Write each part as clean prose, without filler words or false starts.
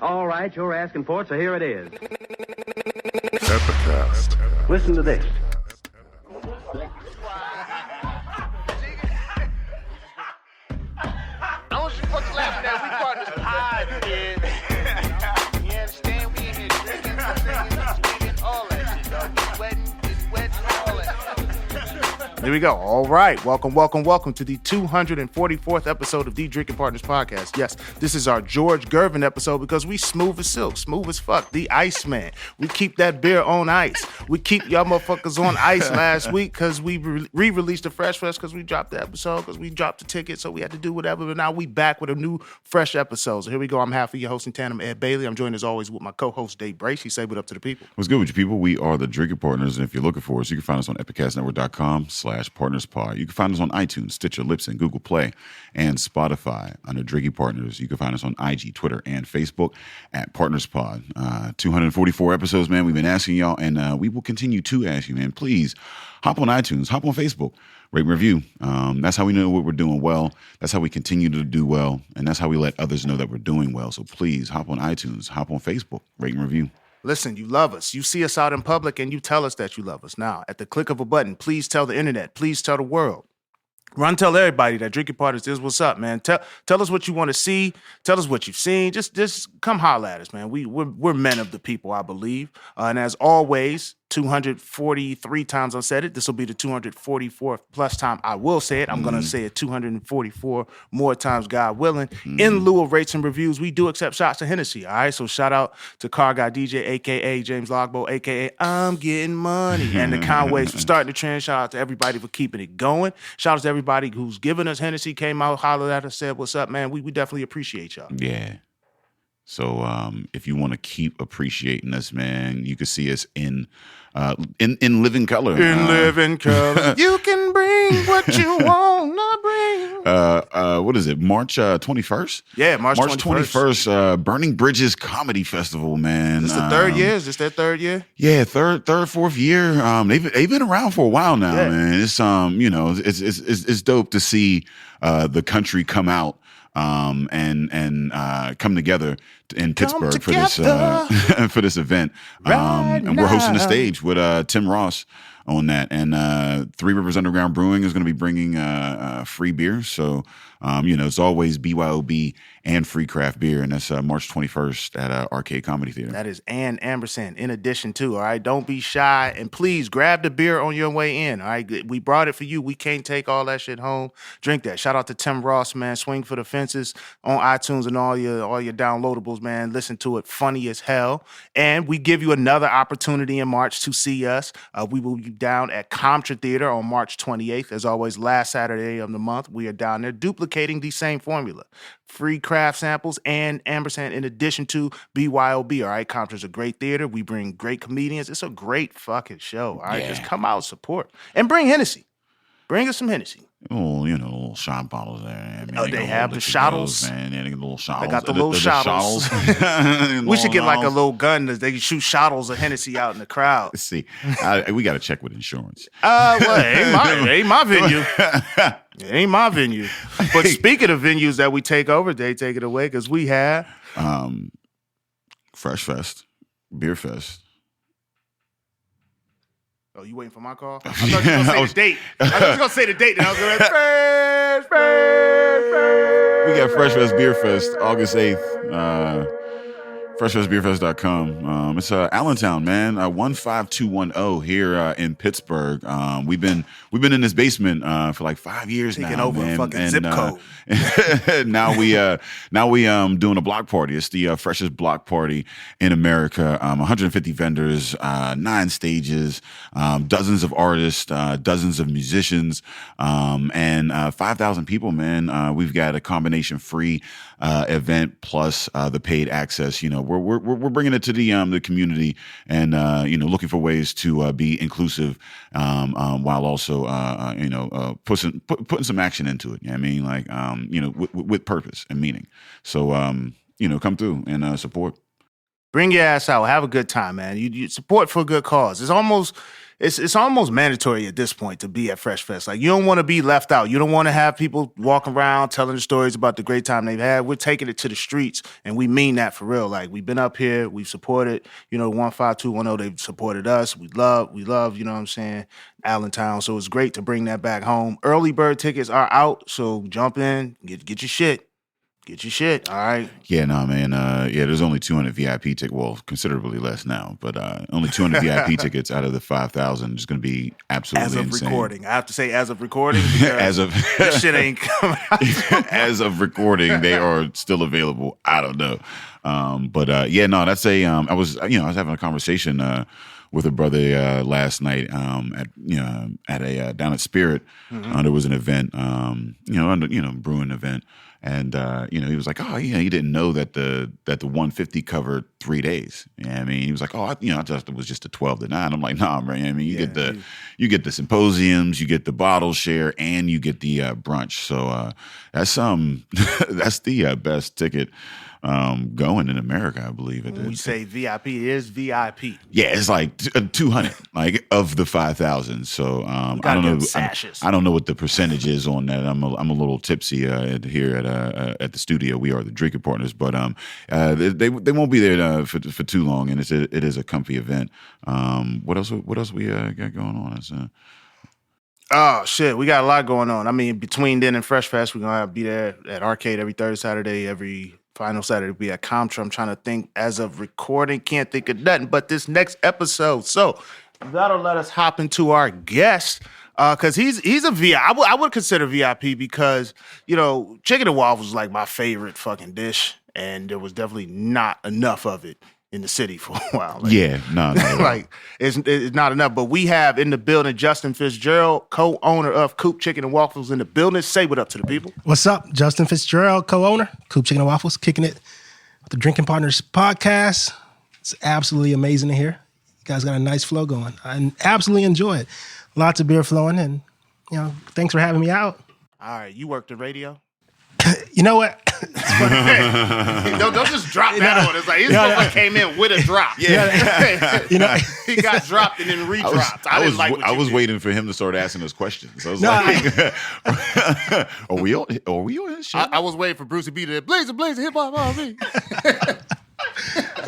All right, you're asking for it, so here it is. Epicast. Listen to this. I want you folks laughing at we partners pod, kid. You understand? We in here drinking, singing, speaking, all that shit, dog. Getting wet, all that. Here we go. All right. Welcome to the 244th episode of the Drinking Partners Podcast. Yes, this is our George Gervin episode because we smooth as silk, smooth as fuck. The Iceman. We keep that beer on ice. We keep y'all motherfuckers on ice last week because we re-released the Fresh Fest because we dropped the episode, because we dropped the ticket, so we had to do whatever. But now we back with a new, fresh episode. So here we go. I'm half of your host in tandem, Ed Bailey. I'm joined as always with my co-host, Dave Brace. He say what up to the people. What's good with you people? We are the Drinking Partners, and if you're looking for us, you can find us on epicastnetwork.com/partnerspod. You can find us on iTunes, Stitcher, Libsyn, Google Play, and Spotify under Drinking Partners. You can find us on IG, Twitter, and Facebook at PartnersPod. 244 episodes, man. We've been asking y'all, and we will continue to ask you, man. Please hop on iTunes, hop on Facebook, rate and review. That's how we know what we're doing well. That's how we continue to do well, and that's how we let others know that we're doing well. So please hop on iTunes, hop on Facebook, rate and review. Listen, you love us. You see us out in public and you tell us that you love us. Now, at the click of a button, please tell the internet. Please tell the world. Run, tell everybody that Drinking Partners is what's up, man. Tell us what you want to see. Tell us what you've seen. Just come holler at us, man. We're men of the people, I believe. And as always, 243 times I've said it. This will be the 244th plus time I will say it. I'm going to say it 244 more times, God willing. In lieu of rates and reviews, we do accept shots of Hennessy, all right? So shout out to Car Guy DJ, a.k.a. James Logbo, a.k.a. I'm Getting Money, and the Conways for starting the trend. Shout out to everybody for keeping it going. Shout out to everybody who's giving us Hennessy, came out, hollered at us, said, what's up, man? We definitely appreciate y'all. Yeah. So if you want to keep appreciating us, man, you can see us in living color. In living color. You can bring what you want to bring. What is it? March 21st? Yeah, March 21st. Burning Bridges Comedy Festival, man. Is this the third year? Is this their third year? Yeah, third, fourth year. They've been around for a while now, man. It's it's dope to see the country come out and come together in Pittsburgh for this for this event. And we're hosting the stage with Tim Ross on that. And Three Rivers Underground Brewing is going to be bringing free beer. So, it's always BYOB and free craft beer. And that's March 21st at Arcade Comedy Theater. That is Ann Ampersand in addition to, all right? Don't be shy. And please grab the beer on your way in, all right? We brought it for you. We can't take all that shit home. Drink that. Shout out to Tim Ross, man. Swing for the Fences on iTunes and all your downloadables, man. Listen to it. Funny as hell. And we give you another opportunity in March to see us. We will be down at Comtra Theater on March 28th. As always, last Saturday of the month, we are down there duplicating the same formula. Free craft samples and Ampersand in addition to BYOB, all right? Comtra's a great theater. We bring great comedians. It's a great fucking show, all right? Yeah. Just come out, support. And bring Hennessy. Bring us some Hennessy. Oh, little shot bottles there. They have the shottles. Man, they got the little shottles. They got the little shottles. We should get like a little gun that they can shoot shottles of Hennessy out in the crowd. Let's see. We got to check with insurance. It ain't my venue. It ain't my venue. But speaking of venues that we take over, they take it away because we have Fresh Fest, Beer Fest. Oh, you waiting for my call? I thought you were going to say the date. I thought you were going to say the date, and I was going to Fresh. We got Fresh Fest, Beer Fest, August 8th. FreshFestBeerFest.com. It's Allentown, man. 15210 here in Pittsburgh. We've been in this basement for like 5 years Taking now. Over man. a fucking zip code. now we doing a block party. It's the freshest block party in America. 150 vendors, 9 stages, dozens of artists, dozens of musicians, and 5,000 people. Man, we've got a combination free event plus the paid access. We're bringing it to the community and looking for ways to be inclusive while also putting some action into it. You know what I mean? With purpose and meaning. So come through and support. Bring your ass out. Have a good time, man. You support for a good cause. it's almost mandatory at this point to be at Fresh Fest. Like, you don't want to be left out. You don't want to have people walking around telling the stories about the great time they've had. We're taking it to the streets, and we mean that for real. Like, we've been up here, we've supported, 15210, they've supported us. We love, you know what I'm saying, Allentown. So it's great to bring that back home. Early bird tickets are out, so jump in, get your shit. Get your shit, all right? Yeah, no, man. There's only 200 VIP tickets. Well, considerably less now, but only 200 VIP tickets out of the 5,000 is going to be absolutely insane. As of recording. I have to say as of recording because this shit ain't coming out. As of recording, they are still available. I don't know. That's I was having a conversation with a brother last night down at Spirit. There was an event, brewing event. And he was like, oh, he didn't know that the 150 covered 3 days. Yeah, I mean, he was like, oh, I thought it was just a 12 to 9. I'm like, nah, man. I mean, you get the symposiums, you get the bottle share, and you get the brunch. So that's the best ticket going in America, I believe. When we say VIP, it is VIP. Yeah, it's like 200, like of the 5,000. So I don't know. I don't know what the percentage is on that. I'm a little tipsy here at the studio. We are the drinking partners, but they won't be there for too long, and it is a comfy event. What else we got going on? Oh shit, we got a lot going on. I mean, between then and Fresh Fest, we're gonna be there at Arcade every third Saturday, every final Saturday we at Comtra. I'm trying to think as of recording, can't think of nothing but this next episode. So that'll let us hop into our guest. Because he's a VIP. I would consider VIP because, chicken and waffles is like my favorite fucking dish, and there was definitely not enough of it in the city for a while. Like, it's not enough. But we have in the building Justin Fitzgerald, co-owner of Coop Chicken and Waffles in the building. Say what up to the people. What's up? Justin Fitzgerald, co-owner, Coop Chicken and Waffles, kicking it with the Drinking Partners podcast. It's absolutely amazing to hear. You guys got a nice flow going. I absolutely enjoy it. Lots of beer flowing, and thanks for having me out. All right, you work the radio. You know what? Don't just drop that on. It's like he came in with a drop. Yeah. He got dropped and then redropped. I was waiting for him to start asking us questions. I was like, are we on his show? I was waiting for Brucey B to blaze hip hop R&B.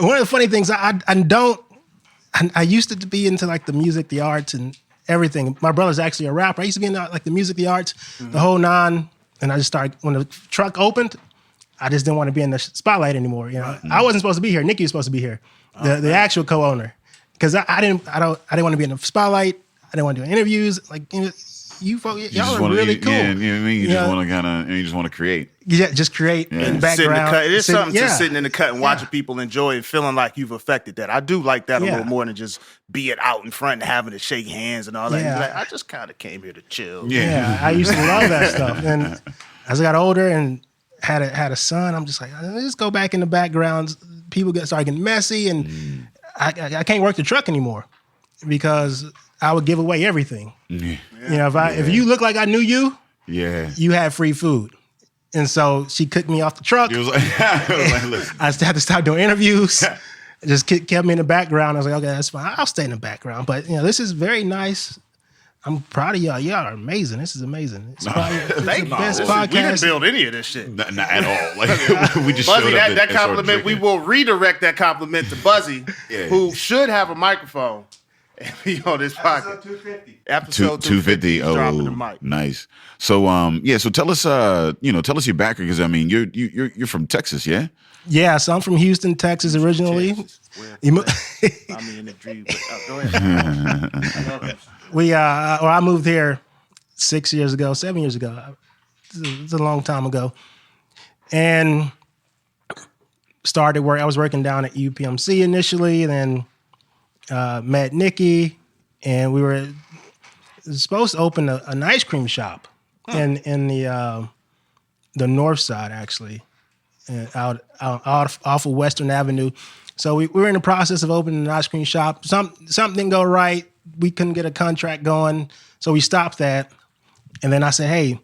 One of the funny things I used to be into like the music, the arts, and everything. My brother's actually a rapper. I used to be in like the music, the arts, the whole nine. And I just started, when the truck opened, I just didn't want to be in the spotlight anymore. I wasn't supposed to be here. Nikki was supposed to be here, the actual co-owner, because I didn't want to be in the spotlight. I didn't want to do interviews. Like y'all are really cool. Yeah, you know what I mean. You just want to you just want to create. Yeah, just create in the background. It is something to sitting in the cut and watching people enjoy and feeling like you've affected that. I do like that a little more than just being out in front and having to shake hands and all that. Yeah. Like, I just kind of came here to chill. Yeah, I used to love that stuff. And as I got older and had a son, I'm just like, let's just go back in the background. People started getting messy, and I can't work the truck anymore because I would give away everything. Yeah. If you look like I knew you, you had free food. And so she kicked me off the truck. It was like, I had to stop doing interviews. Just kept me in the background. I was like, okay, that's fine. I'll stay in the background. But this is very nice. I'm proud of y'all. Y'all are amazing. This is amazing. It's probably the best podcast. We didn't build any of this shit. Not at all. Like we just Buzzy, showed up that compliment, we will redirect that compliment to Buzzy, who should have a microphone and be on this podcast. Episode 250. Oh, the mic. Nice. So so tell us your background, because I mean you're from Texas, yeah? Yeah, so I'm from Houston, Texas originally. I mean in the dream, but go ahead. I moved here 7 years ago. It's a long time ago. And started work. I was working down at UPMC initially, and then met Nikki, and we were supposed to open an ice cream shop in the north side, actually, out off of Western Avenue. So we were in the process of opening an ice cream shop. Something didn't go right. We couldn't get a contract going, so we stopped that. And then I said, hey,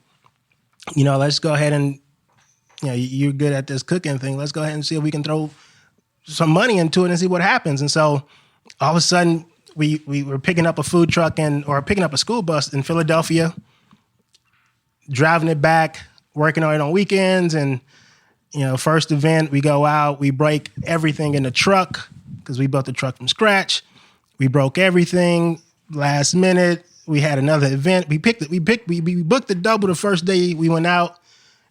let's go ahead and, you're good at this cooking thing. Let's go ahead and see if we can throw some money into it and see what happens. And so all of a sudden we were picking up a food truck or picking up a school bus in Philadelphia, driving it back, working on it on weekends, and first event we go out, we break everything in the truck because we built the truck from scratch. We broke everything last minute. We had another event. We booked the double the first day we went out.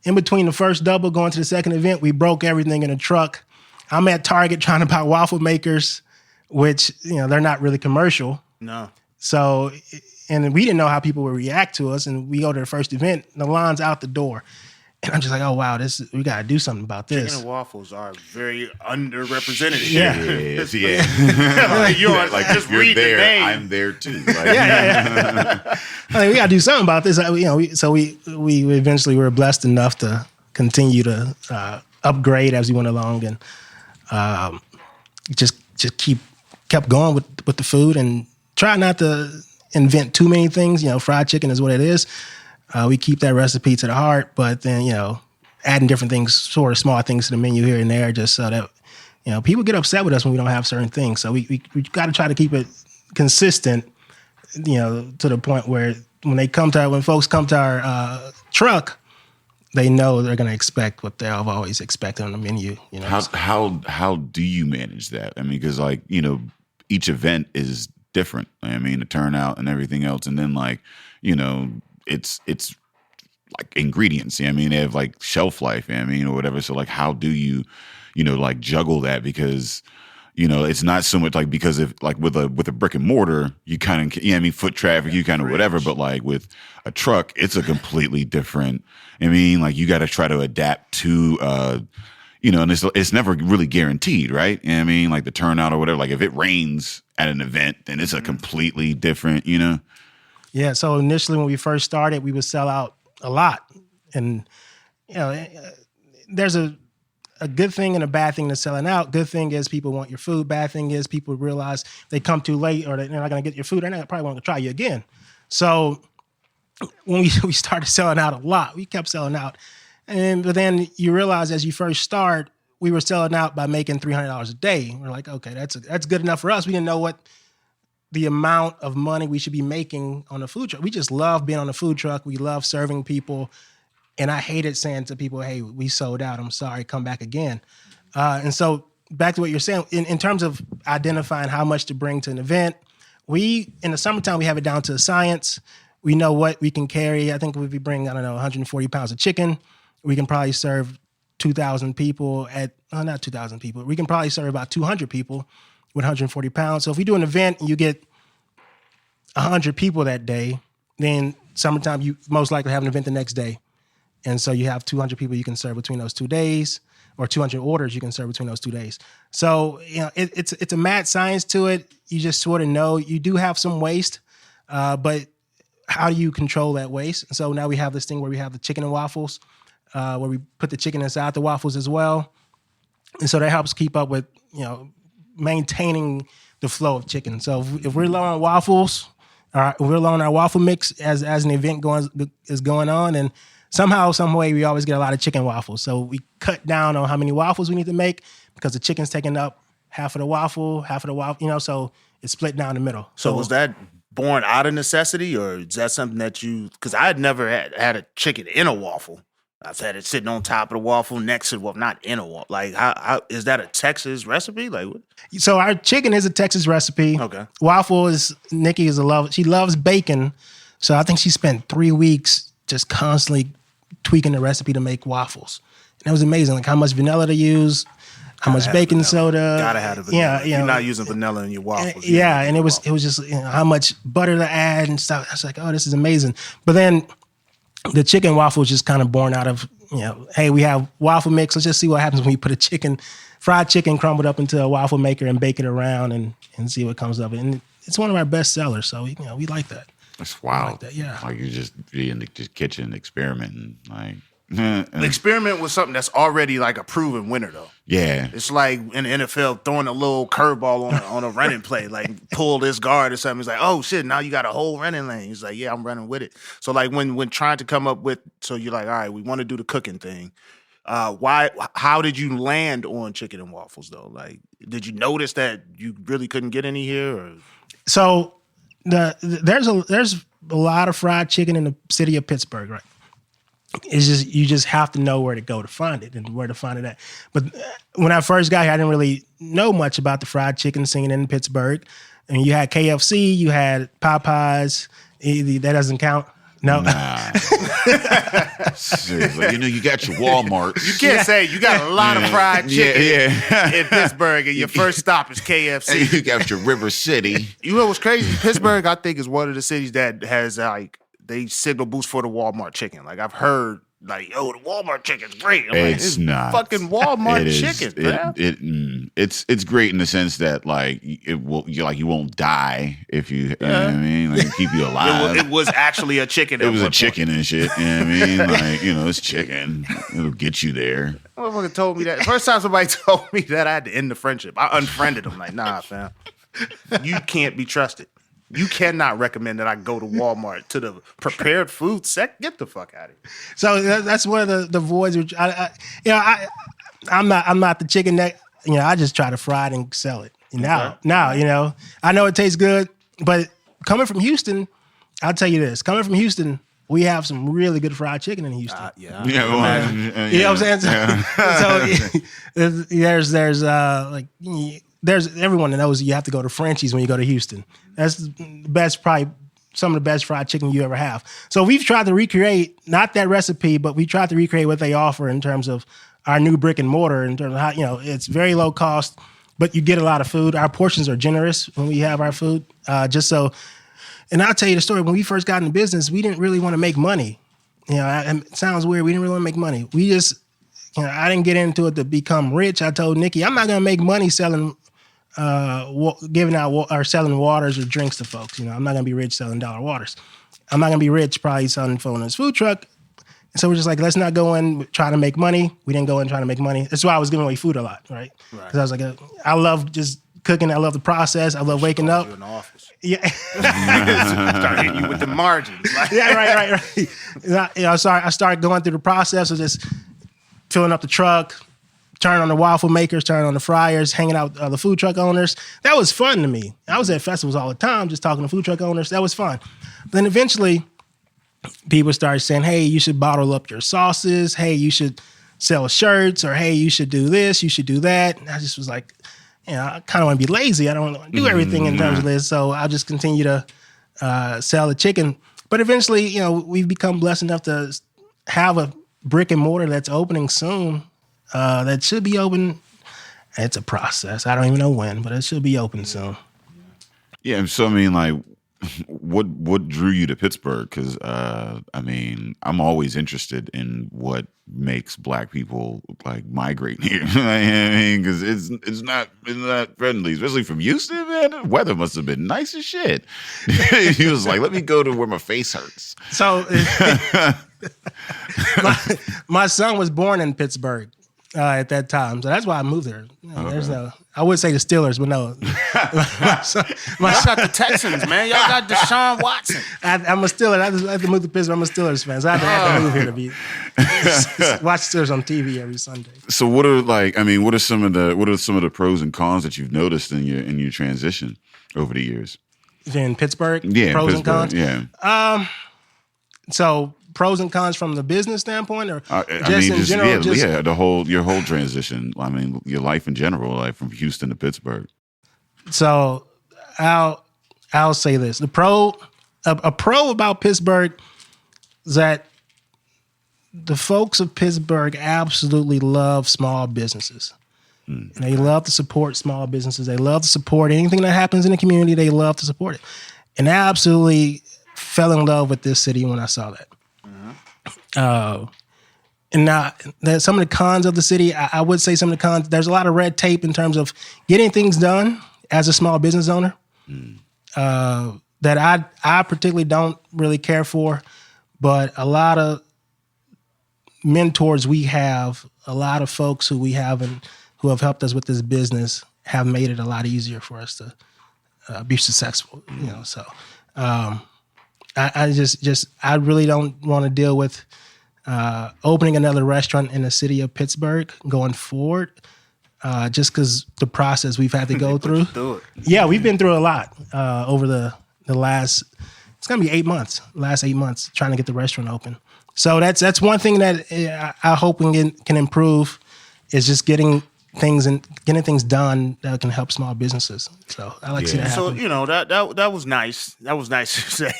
In between the first double going to the second event, we broke everything in the truck. I'm at Target trying to buy waffle makers, which, they're not really commercial. No. So, and we didn't know how people would react to us. And we go to the first event, the line's out the door. And I'm just like, oh, wow, we got to do something about this. Chicken and waffles are very underrepresented. Yeah. Like, just you're read there, the name. I'm there too. Like, I mean, we got to do something about this. So we eventually were blessed enough to continue to upgrade as we went along and just kept going with the food and try not to invent too many things. Fried chicken is what it is. We keep that recipe to the heart, but then, adding different things, sort of small things to the menu here and there, just so that, people get upset with us when we don't have certain things. So we got to try to keep it consistent, to the point where when folks come to our truck, they know they're going to expect what they've always expected on the menu. How do you manage that? I mean, because each event is different. I mean, the turnout and everything else, and then it's like ingredients. I mean, they have like shelf life. Or whatever. So like, how do you, juggle that? Because it's not so much like, because if like with a brick and mortar, you kind of, foot traffic, you kind of whatever. But like with a truck, it's a completely different. Like you got to try to adapt to, and it's never really guaranteed, right? Like the turnout or whatever. Like if it rains at an event, then it's a completely different, Yeah, so initially when we first started, we would sell out a lot. And, there's a good thing and a bad thing to selling out. Good thing is people want your food. Bad thing is people realize they come too late or they're not going to get your food. They're not probably want to try you again. So when we started selling out a lot, we kept selling out. But then you realize as you first start, we were selling out by making $300 a day. We're like, okay, that's good enough for us. We didn't know what the amount of money we should be making on a food truck. We just love being on a food truck. We love serving people. And I hated saying to people, hey, we sold out. I'm sorry, come back again. And so back to what you're saying, in terms of identifying how much to bring to an event, in the summertime, we have it down to a science. We know what we can carry. I think if we bring, 140 pounds of chicken, we can probably serve 2,000 people not 2,000 people. We can probably serve about 200 people with 140 pounds. So if we do an event and you get 100 people that day, then summertime, you most likely have an event the next day. And so you have 200 people you can serve between those 2 days, or 200 orders you can serve between those 2 days. So, it's a mad science to it. You just sort of know you do have some waste, but how do you control that waste? And so now we have this thing where we have the chicken and waffles, where we put the chicken inside the waffles as well. And so that helps keep up with, maintaining the flow of chicken. So if we're low on waffles, we're low on our waffle mix as an event is going on, and somehow, some way, we always get a lot of chicken waffles. So we cut down on how many waffles we need to make because the chicken's taking up half of the waffle, so it's split down the middle. So was that born out of necessity, or is that something that because I had never had a chicken in a waffle. I've had it sitting on top of the waffle next to the waffle, not in a waffle. Like, how is that a Texas recipe? Like, what? So our chicken is a Texas recipe. Okay. Waffle Nikki she loves bacon. So I think she spent 3 weeks just constantly tweaking the recipe to make waffles. And it was amazing, like how much vanilla to use, how much baking soda. Gotta have the vanilla. Yeah, You're not using vanilla in your waffles. And it was just how much butter to add and stuff. I was like, oh, this is amazing. But then the chicken waffle was just kind of born out of, hey, we have waffle mix. Let's just see what happens when we put fried chicken crumbled up into a waffle maker and bake it around and see what comes of it. And it's one of our best sellers. So, we like that. That's wild. Like that, yeah. Like you're just in the kitchen experimenting. Like, experiment with something that's already like a proven winner, though. Yeah. It's like in the NFL throwing a little curveball on a running play, like pull this guard or something. It's like, oh shit, now you got a whole running lane. He's like, yeah, I'm running with it. So like when trying to come up with, so you're like, all right, we want to do the cooking thing. How did you land on chicken and waffles though? Like, did you notice that you really couldn't get any here? Or? So there's a lot of fried chicken in the city of Pittsburgh, right? It's just you just have to know where to go to find it and where to find it at. But when I first got here, I didn't really know much about the fried chicken scene in Pittsburgh. And you had KFC, you had Popeyes. That doesn't count. No. Nah. Seriously, you got your Walmart. You can't say you got a lot of fried chicken in Pittsburgh, and your first stop is KFC. And you got your River City. You know what's crazy? Pittsburgh, I think, is one of the cities that has like they signal boost for the Walmart chicken. Like I've heard, like, yo, the Walmart chicken's great. I'm like, It's not fucking Walmart chicken, man. It's great in the sense that like you won't die if you know what I mean, like keep you alive. It was actually a chicken. It was a chicken and shit. You know what I mean? Like, it's chicken. It'll get you there. Motherfucker told me that. First time somebody told me that, I had to end the friendship. I unfriended him. Like, nah, fam. You can't be trusted. You cannot recommend that I go to Walmart to the prepared food sec. Get the fuck out of here. So that's one of the voids. Which I'm not the chicken that I just try to fry it and sell it. Now I know it tastes good, but coming from Houston, I'll tell you this: coming from Houston, we have some really good fried chicken in Houston. You know what I'm saying? So there's everyone that knows you have to go to Frenchie's when you go to Houston. That's the best, probably some of the best fried chicken you ever have. So we've tried to recreate, not that recipe, but we tried to recreate what they offer in terms of our new brick and mortar, in terms of how, it's very low cost, but you get a lot of food. Our portions are generous when we have our food. And I'll tell you the story. When we first got into business, we didn't really want to make money. It sounds weird. We didn't really want to make money. We just, I didn't get into it to become rich. I told Nikki, I'm not going to make money selling giving out or selling waters or drinks to folks. I'm not gonna be rich selling dollar waters. I'm not gonna be rich probably selling food in this food truck. And so we're just like, let's not go in trying to make money. We didn't go in trying to make money. That's why I was giving away food a lot, right? Because I was like, I love just cooking. I love the process. I love waking up. You in the office. Yeah. Start hitting you with the margins. Yeah, right. I started going through the process of just filling up the truck, turning on the waffle makers, turning on the fryers, hanging out with other food truck owners. That was fun to me. I was at festivals all the time just talking to food truck owners. That was fun. Then eventually, people started saying, hey, you should bottle up your sauces. Hey, you should sell shirts. Or, hey, you should do this. You should do that. And I just was like, I kind of want to be lazy. I don't want to do everything in terms of this. So I'll just continue to sell the chicken. But eventually, we've become blessed enough to have a brick and mortar that's opening soon. That should be open. It's a process. I don't even know when, but it should be open soon. Yeah, so I mean, like, what drew you to Pittsburgh? Because I'm always interested in what makes Black people like migrate here. Because it's not friendly, especially from Houston. Man, the weather must have been nice as shit. He was like, let me go to where my face hurts. So my son was born in Pittsburgh. At that time, so that's why I moved there. I would say the Steelers, but no. Y'all got the Texans, man. Y'all got Deshaun Watson. I'm a Steeler. I had to move to Pittsburgh. I'm a Steelers fan, so I had to move here to be watch Steelers on TV every Sunday. So what are some of the pros and cons that you've noticed in your transition over the years? In Pittsburgh, pros and cons. Yeah. So pros and cons from the business standpoint, or in general? Your whole transition. I mean, your life in general, like from Houston to Pittsburgh. So I'll say this: a pro about Pittsburgh is that the folks of Pittsburgh absolutely love small businesses. And they love to support small businesses. They love to support anything that happens in the community. They love to support it. And I absolutely fell in love with this city when I saw that. And now some of the cons of the city, I would say some of the cons, there's a lot of red tape in terms of getting things done as a small business owner that I particularly don't really care for, but a lot of mentors we have, a lot of folks who we have and who have helped us with this business have made it a lot easier for us to be successful, So I really don't want to deal with opening another restaurant in the city of Pittsburgh going forward, just because the process we've had to go through. Yeah, we've been through a lot over the last, it's going to be 8 months, last 8 months, trying to get the restaurant open. So that's one thing that I hope we can improve, is just getting things done that can help small businesses. So I like to see that happen. So that was nice. That was nice to say.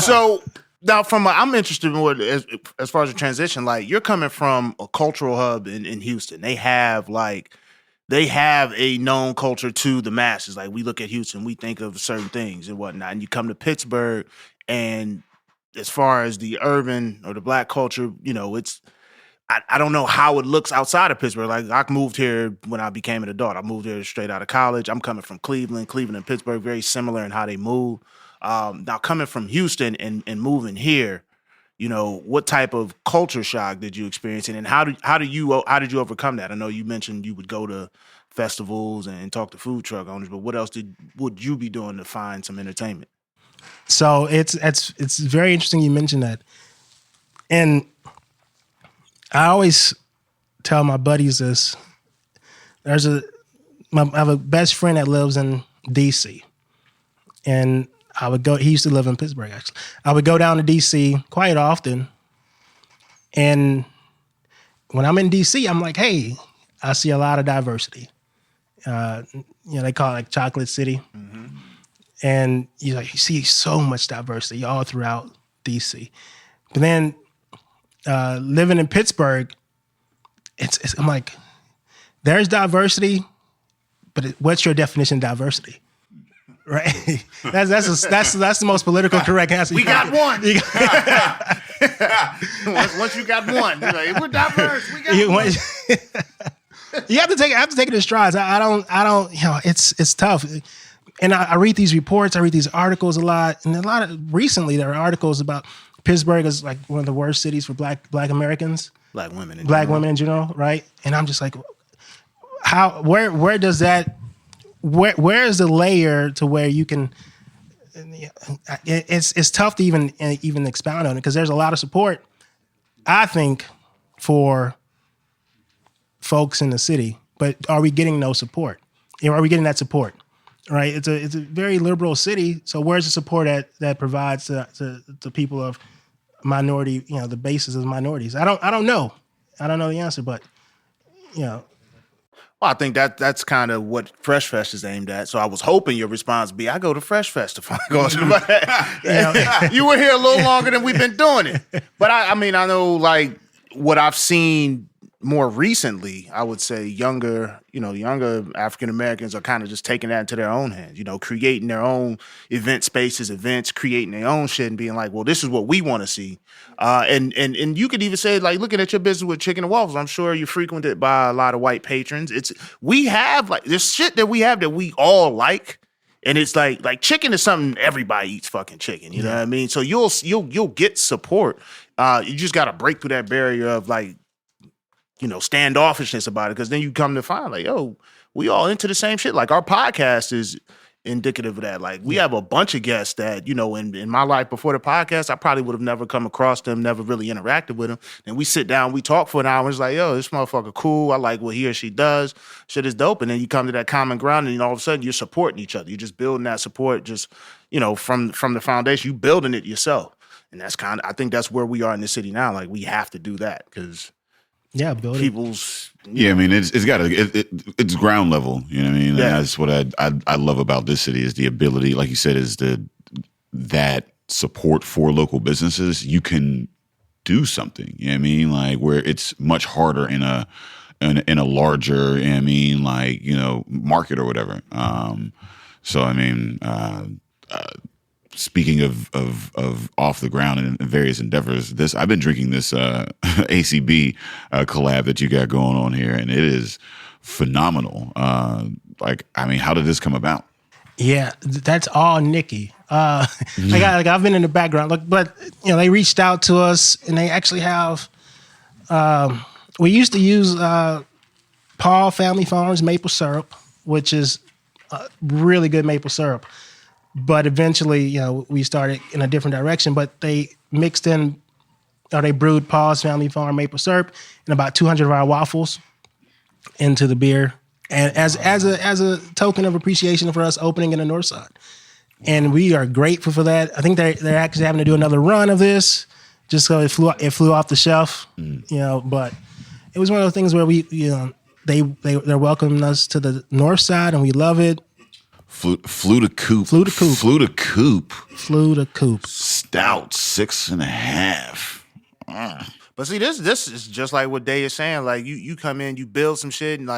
So now, I'm interested in what as far as the transition. Like, you're coming from a cultural hub in Houston. They have a known culture to the masses. Like, we look at Houston, we think of certain things and whatnot. And you come to Pittsburgh, and as far as the urban or the black culture, it's. I don't know how it looks outside of Pittsburgh. Like, I moved here when I became an adult. I moved here straight out of college. I'm coming from Cleveland and Pittsburgh, very similar in how they move. Now, coming from Houston and moving here, what type of culture shock did you experience, and how did you overcome that? I know you mentioned you would go to festivals and talk to food truck owners, but what else would you be doing to find some entertainment? So it's very interesting you mentioned that, and I always tell my buddies this. I have a best friend that lives in D.C. and he used to live in Pittsburgh, actually. I would go down to D.C. quite often, and when I'm in D.C., I'm like, hey, I see a lot of diversity. They call it like Chocolate City. Mm-hmm. And you see so much diversity all throughout D.C. But then living in Pittsburgh, I'm like, there's diversity, but what's your definition of diversity? Right? That's the most political correct answer. We got one. Once you got one, you're like, we're diverse. We got one. You have to take it in strides. I don't. It's tough. And I read these reports. I read these articles a lot, and recently there are articles about Pittsburgh is like one of the worst cities for black Americans, black women in general, right? And I'm just like, where does that, where is the layer to where you can? It's tough to even expound on it, because there's a lot of support, I think, for folks in the city, but are we getting no support? Are we getting that support? Right? It's a very liberal city, so where's the support that provides to people of minority, the basis of minorities? I don't know. I don't know the answer, but Well, I think that's kind of what Fresh Fest is aimed at. So I was hoping your response would be, I go to Fresh Fest to find You were here a little longer than we've been doing it. But I know, like, what I've seen more recently, I would say younger African Americans are kind of just taking that into their own hands, creating their own events, creating their own shit and being like, well, this is what we want to see. And you could even say, like, looking at your business with Chicken and Waffles, I'm sure you're frequented by a lot of white patrons. We have, like, this shit that we have that we all like. And it's like chicken is something everybody eats fucking chicken. You know what I mean? So you'll get support. You just got to break through that barrier of, like, standoffishness about it, because then you come to find, like, yo, we all into the same shit. Like, our podcast is indicative of that. Like, we have a bunch of guests that, in my life before the podcast, I probably would have never come across them, never really interacted with them. And we sit down, we talk for an hour, and it's like, yo, this motherfucker cool. I like what he or she does. Shit is dope. And then you come to that common ground, and all of a sudden you're supporting each other. You're just building that support, just, from the foundation, you building it yourself. And that's I think that's where we are in the city now. Like, we have to do that, because build people's. Yeah, I mean, it's ground level. You know what I mean? Yeah. That's what I love about this city, is the ability, like you said, is that support for local businesses. You can do something. You know what I mean? Like, where it's much harder in a larger, you know what I mean, like, market or whatever. So I mean, speaking of off the ground and various endeavors, I've been drinking this ACB collab that you got going on here, and it is phenomenal. How did this come about? Yeah, that's all Nikki. I've been in the background, but they reached out to us, and they actually have. We used to use Paul Family Farms maple syrup, which is really good maple syrup. But eventually, we started in a different direction. But they mixed in or they brewed Paul's Family Farm maple syrup and about 200 of our waffles into the beer, and as a token of appreciation for us opening in the North Side. And we are grateful for that. I think they're actually having to do another run of this, just so it flew off the shelf, But it was one of those things where we, they're welcoming us to the North Side, and we love it. Flew to Coop. Flew to Coop. Flew to Coop. Flew to Coop. Stout 6.5. But see, this is just like what Day is saying. Like you come in, you build some shit, and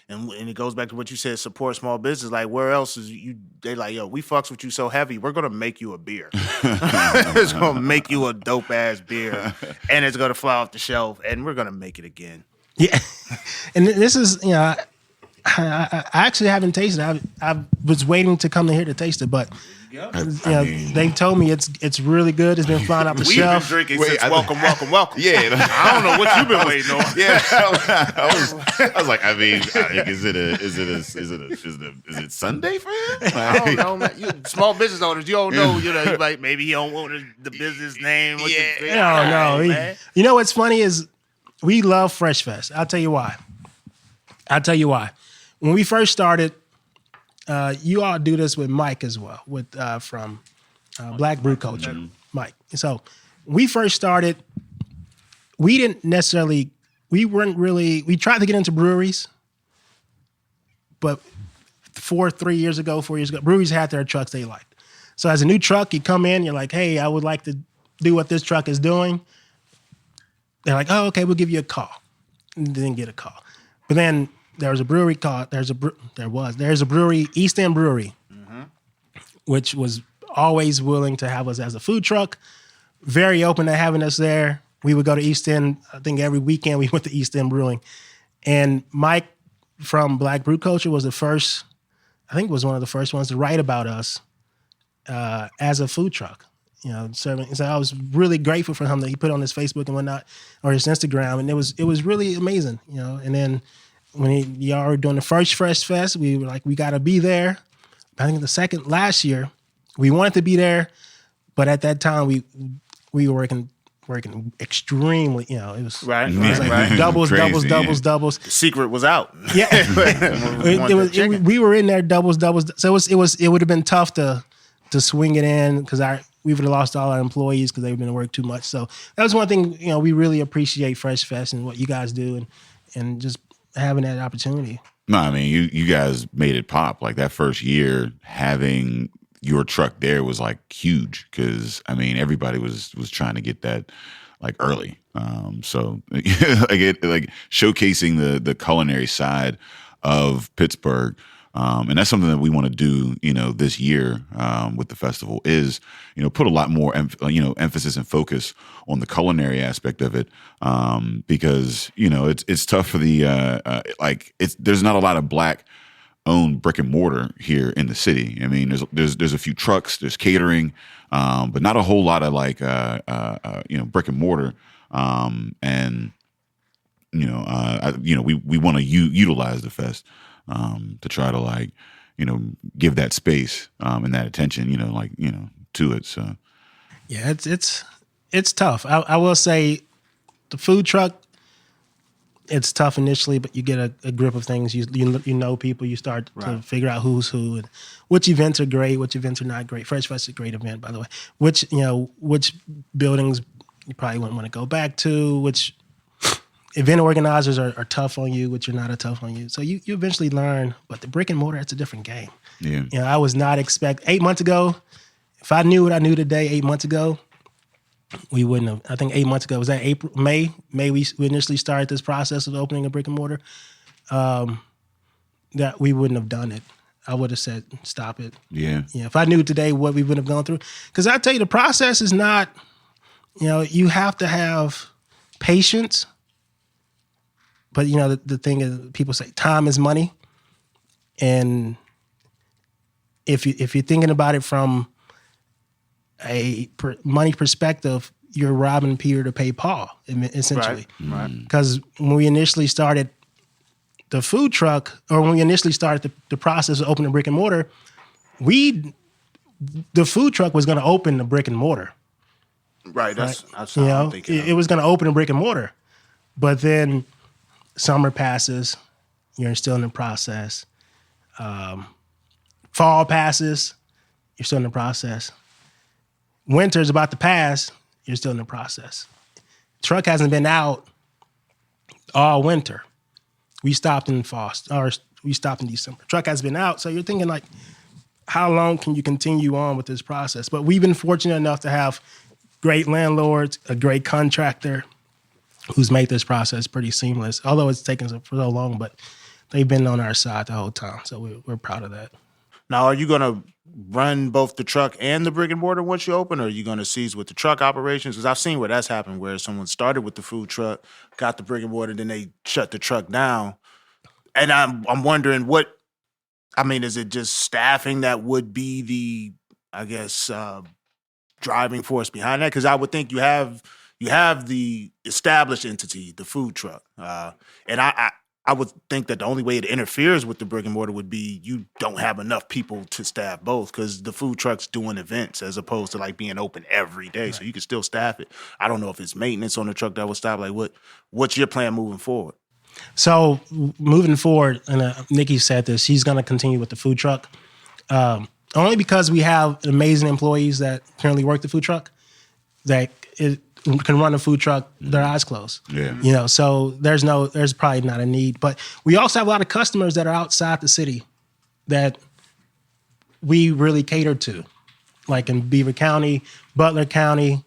and it goes back to what you said, support small business. Like where else is you? They like, yo, we fucks with you so heavy, we're gonna make you a beer. It's gonna make you a dope ass beer, and it's gonna fly off the shelf, and we're gonna make it again. Yeah, and this is I actually haven't tasted it. I was waiting to come in here to taste it, but they told me it's really good. It's been flying off the We've shelf. been drinking since welcome. Yeah. I don't know what you've been waiting on. Yeah, I was like, I mean, is it Sunday for him? I don't know, man. You small business owners, you don't know. You like maybe he don't want the business name. No. You know what's funny is we love Fresh Fest. I'll tell you why. When we first started, you all do this with Mike as well, with from Black Brew Culture, Mike. So we first started, we tried to get into breweries, but 4 years ago, breweries had their trucks they liked. So as a new truck, you come in, you're like, hey, I would like to do what this truck is doing. They're like, oh, okay, we'll give you a call. And didn't get a call. But then there was a brewery there's a brewery, East End Brewery, which was always willing to have us as a food truck, very open to having us there. We would go to East End, I think every weekend we went to East End Brewing. And Mike from Black Brew Culture was one of the first ones to write about us as a food truck. Serving. So I was really grateful for him that he put on his Facebook and whatnot, or his Instagram, and it was really amazing. And then when y'all were doing the first Fresh Fest, we were like, we got to be there. I think the second last year, we wanted to be there, but at that time we were working extremely. It was right. It was like doubles. The secret was out. Yeah, we were in there doubles. So it would have been tough to swing it in because we would have lost all our employees because they've been to work too much. So that was one thing, we really appreciate Fresh Fest and what you guys do and just having that opportunity. No, I mean, you guys made it pop. Like that first year, having your truck there was like huge because, I mean, everybody was trying to get that like early. So like showcasing the culinary side of Pittsburgh. And that's something that we want to do, this year with the festival is, put a lot more, emphasis and focus on the culinary aspect of it, because it's tough for the there's not a lot of Black-owned brick and mortar here in the city. I mean, there's a few trucks, there's catering, but not a whole lot of brick and mortar, and we want to utilize the fest. To try to give that space and that attention, to it. So yeah, it's tough. I will say the food truck, it's tough initially, but you get a grip of things. You know people. You start to figure out who's who and which events are great, which events are not great. Fresh Fest is a great event, by the way. Which buildings you probably wouldn't want to go back to. Which event organizers are tough on you, which are not tough on you. So you eventually learn, but the brick and mortar, it's a different game. Yeah. I was not 8 months ago, if I knew what I knew today 8 months ago, we wouldn't have. I think 8 months ago, was that May we initially started this process of opening a brick and mortar, that we wouldn't have done it. I would have said, stop it. Yeah. If I knew today what we would have gone through. Because I tell you, the process is not, you have to have patience. But the thing is, people say time is money, and if you're thinking about it from a money perspective, you're robbing Peter to pay Paul, essentially. Right. Because when we initially started the food truck, or when we initially started the process of opening brick and mortar, the food truck was going to open the brick and mortar. Right. That's how You I'm know, thinking. it was going to open a brick and mortar, but then summer passes, you're still in the process. Fall passes, you're still in the process. Winter's about to pass, you're still in the process. Truck hasn't been out all winter. We stopped in we stopped in December. Truck has been out, so you're thinking like, how long can you continue on with this process? But we've been fortunate enough to have great landlords, a great contractor who's made this process pretty seamless, although it's taken so long, but they've been on our side the whole time. So we're proud of that. Now, are you going to run both the truck and the brick and mortar once you open, or are you going to cease with the truck operations? Because I've seen where that's happened, where someone started with the food truck, got the brick and mortar, then they shut the truck down. And I'm wondering is it just staffing that would be the, I guess, driving force behind that? Because I would think you have the established entity, the food truck, and I would think that the only way it interferes with the brick and mortar would be you don't have enough people to staff both, because the food truck's doing events as opposed to like being open every day. Right. So you can still staff it. I don't know if it's maintenance on the truck that will stop. Like what's your plan moving forward? So moving forward, and Nikki said this, she's going to continue with the food truck. Only because we have amazing employees that currently work the food truck that can run a food truck, their eyes closed. Yeah. You know, so there's probably not a need. But we also have a lot of customers that are outside the city that we really cater to, like in Beaver County, Butler County.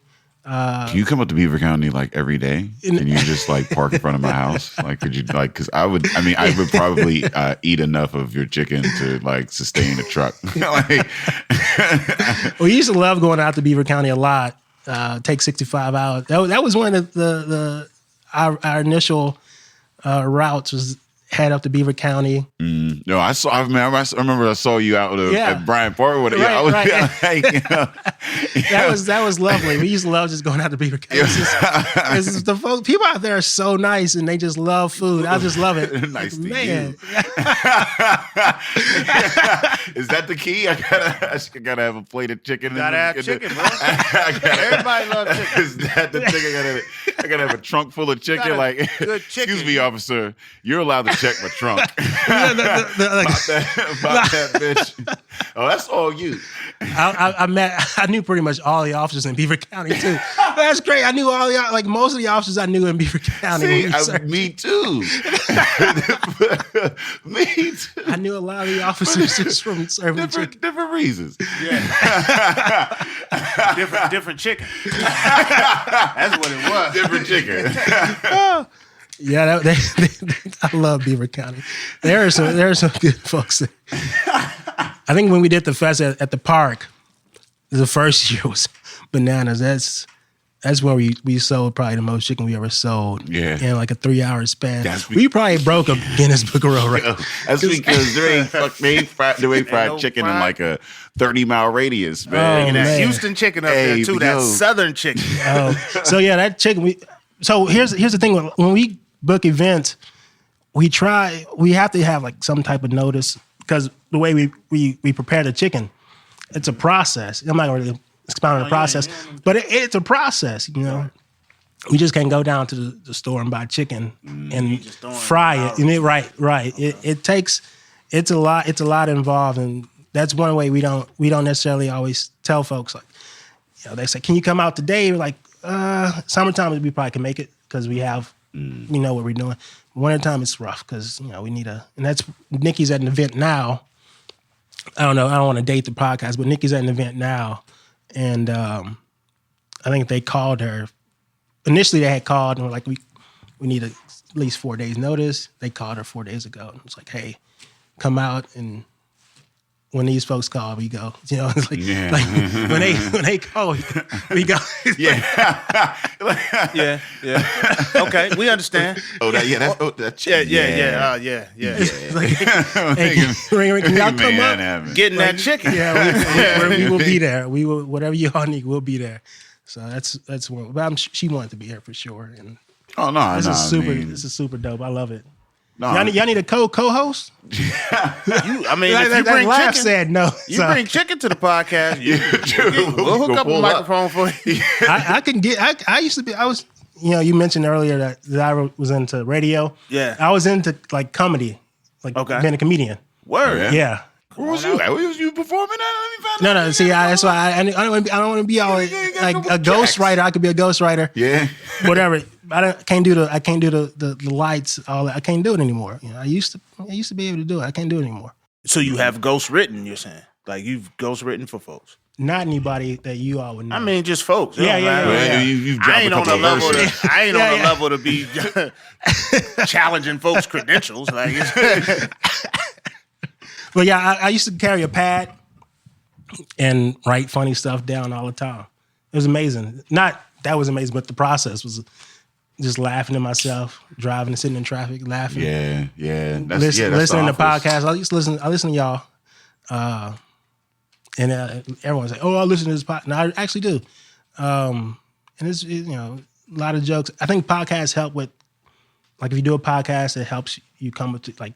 Can you come up to Beaver County like every day? Can you just like park in front of my house? Like, could you like? Because I would probably eat enough of your chicken to like sustain a truck. Like, we used to love going out to Beaver County a lot. Take 65 hours. That was one of our initial routes was head up to Beaver County. No, I remember I saw you out at Bryant Park with it. Right. Like, you know, that was lovely. We used to love just going out to Beaver County. The folks, people out there are so nice and they just love food. I just love it. Nice to man. Is that the key? I gotta have a plate of chicken. Gotta have chicken, bro. Everybody loves chicken. Is that the thing? I gotta have a trunk full of chicken. Like, good chicken. Excuse me, officer. You're allowed to check my trunk. about that bitch. Oh, that's all you. I knew pretty much all the officers in Beaver County too. That's great. I knew all the most of the officers I knew in Beaver County. Me too. Me too. I knew a lot of the officers just from serving different reasons. Yeah. different chicken. That's what it was. Different chicken. Yeah, I love Beaver County. There are some good folks there. I think when we did the fest at the park, the first year was bananas. That's where we sold probably the most chicken we ever sold. Yeah. In like a 3-hour span. We probably broke a Guinness Book of World Records. That's because they ain't fried chicken in like a 30-mile radius, man. Oh, that man. Houston chicken up there too. That Southern chicken. So yeah, that chicken. So here's the thing. When we book events, we have to have like some type of notice, because the way we prepare the chicken, it's a process. I'm not going to expound on the process, but it's a process, you know. We just can't go down to the store and buy chicken and fry it. And right. It's a lot involved, and that's one way we don't necessarily always tell folks, like, you know, they say, can you come out today? We're like, summertime we probably can make it because we know what we're doing. Wintertime it's rough because, you know, we need and that's, Nikki's at an event now. I don't know, I don't want to date the podcast, but Nikki's at an event now, and I think they called her. Initially they had called and were like, we need at least 4 days notice. They called her 4 days ago and was like, hey, come out, and when these folks call, we go. You know, it's like, when they call, we go. Yeah. Okay, we understand. That's Yeah. It's like, hey, can y'all come up? Getting that chicken. Yeah, we will be there. We will, whatever you all need, we'll be there. So that's one. But she wanted to be here for sure. And this is super dope. I love it. No, y'all need a co-host? I mean, if you that bring laugh chicken, said no. you So bring chicken to the podcast. We'll hook up a microphone for you. I can get. I used to be. I was. You mentioned earlier that I was into radio. Yeah. I was into like comedy, like being a comedian. Word. Yeah. Where was you at? Where was you performing at? Let me find out. No. See, that's why I don't want to be all like a ghostwriter. I could be a ghostwriter. Yeah. Whatever. I can't do the lights. All that. I can't do it anymore. I used to be able to do it. I can't do it anymore. So you have ghost written? You're saying like you've ghost written for folks? Not anybody that you all would know. I mean, just folks. Yeah. You've dropped I ain't a on the couple of level. verses. I ain't on the level to be challenging folks' credentials. Like, But yeah, I used to carry a pad and write funny stuff down all the time. It was amazing. Not that was amazing, but the process was just laughing to myself, driving and sitting in traffic, laughing. Yeah. Listening to podcasts. I listen to y'all. And everyone's like, "Oh, I listen to this podcast." No, I actually do. And it's a lot of jokes. I think podcasts help with, like, if you do a podcast, it helps you come up to like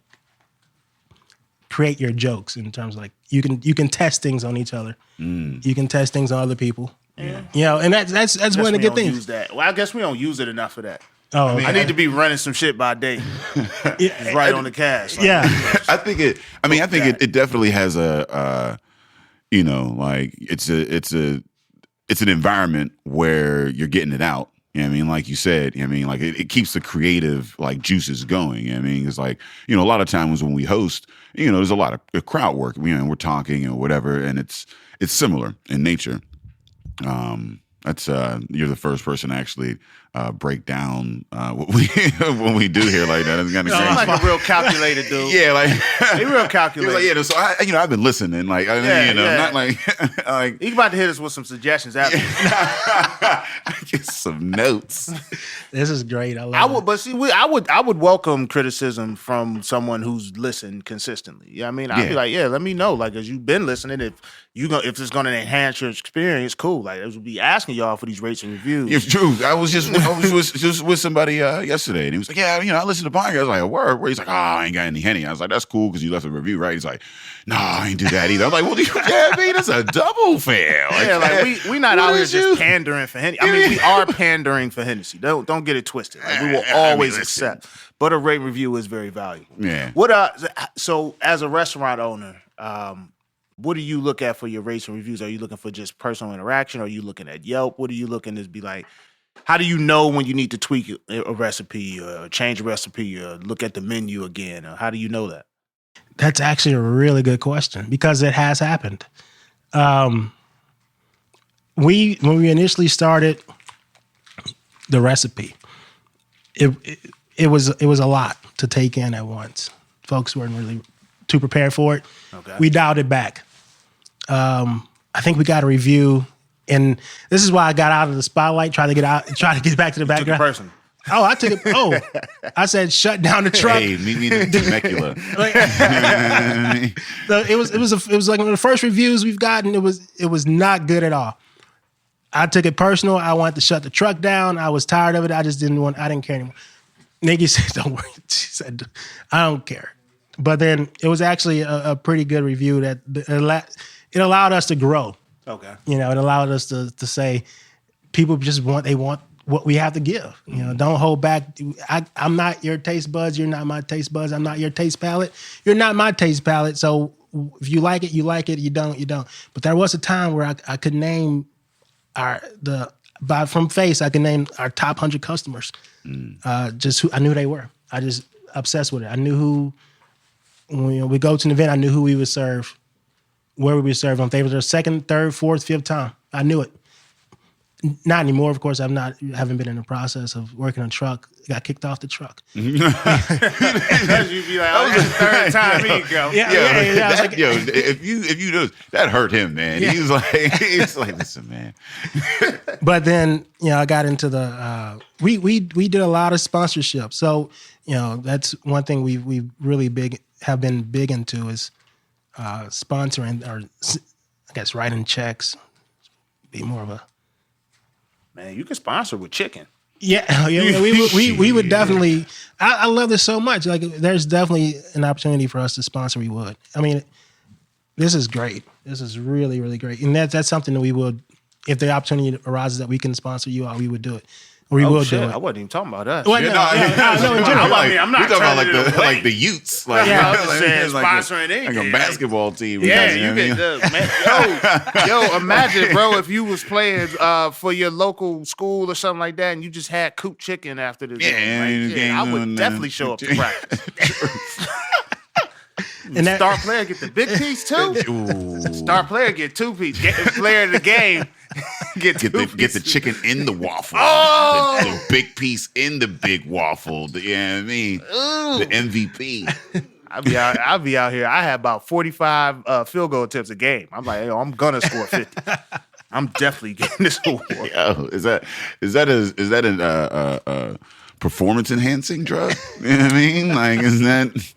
create your jokes in terms of like you can test things on each other. You can test things on other people. Yeah. And that's one of the good things. Use that. Well, I guess we don't use it enough for that. Oh, I need to be running some shit by day. Just right on the cash. Like, yeah. I think it definitely has a like it's an environment where you're getting it out. You know what I mean? Like you said, I mean, like it keeps the creative like juices going. You know what I mean? It's like, a lot of times when we host, there's a lot of crowd work. We're talking or whatever, and it's similar in nature. That's you're the first person to actually break down what when we do here like that. It's kind of crazy. Like a real calculated dude. Yeah, like he real calculated. Like, so I've been listening. Like, not like like he about to hit us with some suggestions after. I get some notes. This is great. I love it. But see, I would welcome criticism from someone who's listened consistently. Yeah, I mean, I'd be like, let me know, like, as you've been listening, if it's going to enhance your experience, cool. Like, I would be asking y'all for these rates and reviews. It's true. I was just with somebody yesterday, and he was like, I listen to podcasts. I was like, word. He's like, I ain't got any Henny. I was like, that's cool because you left a review, right? He's like, no, I ain't do that either. I'm like, well, that's a double fail. Like, we not out here just pandering for Hennessy. I mean, we are pandering for Hennessy. Don't get it twisted. Like, we will always accept. But a rate review is very valuable. Yeah. So as a restaurant owner, what do you look at for your rates and reviews? Are you looking for just personal interaction? Or are you looking at Yelp? What are you looking to be like? How do you know when you need to tweak a recipe or change a recipe or look at the menu again? Or how do you know that? That's actually a really good question because it has happened. When we initially started the recipe, it was a lot to take in at once. Folks weren't really too prepared for it. Okay. We dialed it back. I think we got a review, and this is why I got out of the spotlight, try to get back to the background. Took it personal. Oh, I took it. Oh, I said shut down the truck. Hey, meet me in the Temecula. It was like one of the first reviews we've gotten. It was not good at all. I took it personal. I wanted to shut the truck down. I was tired of it. I didn't care anymore. Nikki said, "Don't worry." She said, "I don't care." But then it was actually a pretty good review that it allowed us to grow. Okay. It allowed us to say people just want what we have to give. Don't hold back. I'm not your taste buds. You're not my taste buds. I'm not your taste palette. You're not my taste palette. So if you like it, you like it. You don't, you don't. But there was a time where I could name from face, I could name our top 100 customers. Just who I knew they were. I just obsessed with it. I knew who. When we go to an event, I knew who we would serve, where we would serve them. If they were their second, third, fourth, fifth time, I knew it. Not anymore, of course. Haven't been in the process of working a truck. Got kicked off the truck. You'd be like, oh, that's the third time. Here you go. Yeah. If you do that hurt him, man. Yeah. He's like, listen, man. But then, I got into the we did a lot of sponsorship. So, that's one thing we really have been big into is sponsoring, or I guess writing checks. Be more of a man. You can sponsor with chicken. Yeah, we would definitely. I love this so much. Like, there's definitely an opportunity for us to sponsor. We would. I mean, this is great. This is really, really great, and that's something that we would, if the opportunity arises that we can sponsor you all, we would do it. We will do it. I wasn't even talking about us. Well, no, in general. I'm not we're talking about turning it away. like the Utes, like, Yeah, I was just saying like sponsoring like anything. a basketball team. Yeah, you know you what I mean? get yo, imagine, bro, if you was playing for your local school or something like that, and you just had Coop chicken after the game. Like, I would definitely show up to practice. And that, Star player get the big piece too. Star player get 2 piece. Player of the game get the chicken in the waffle. Oh! The big piece in the big waffle. You know what I mean? The MVP. I'll be out here. I had about 45 field goal attempts a game. I'm like, yo, I'm gonna score 50. I'm definitely getting this award. Yo, is that a performance enhancing drug? You know what I mean? Like, is that?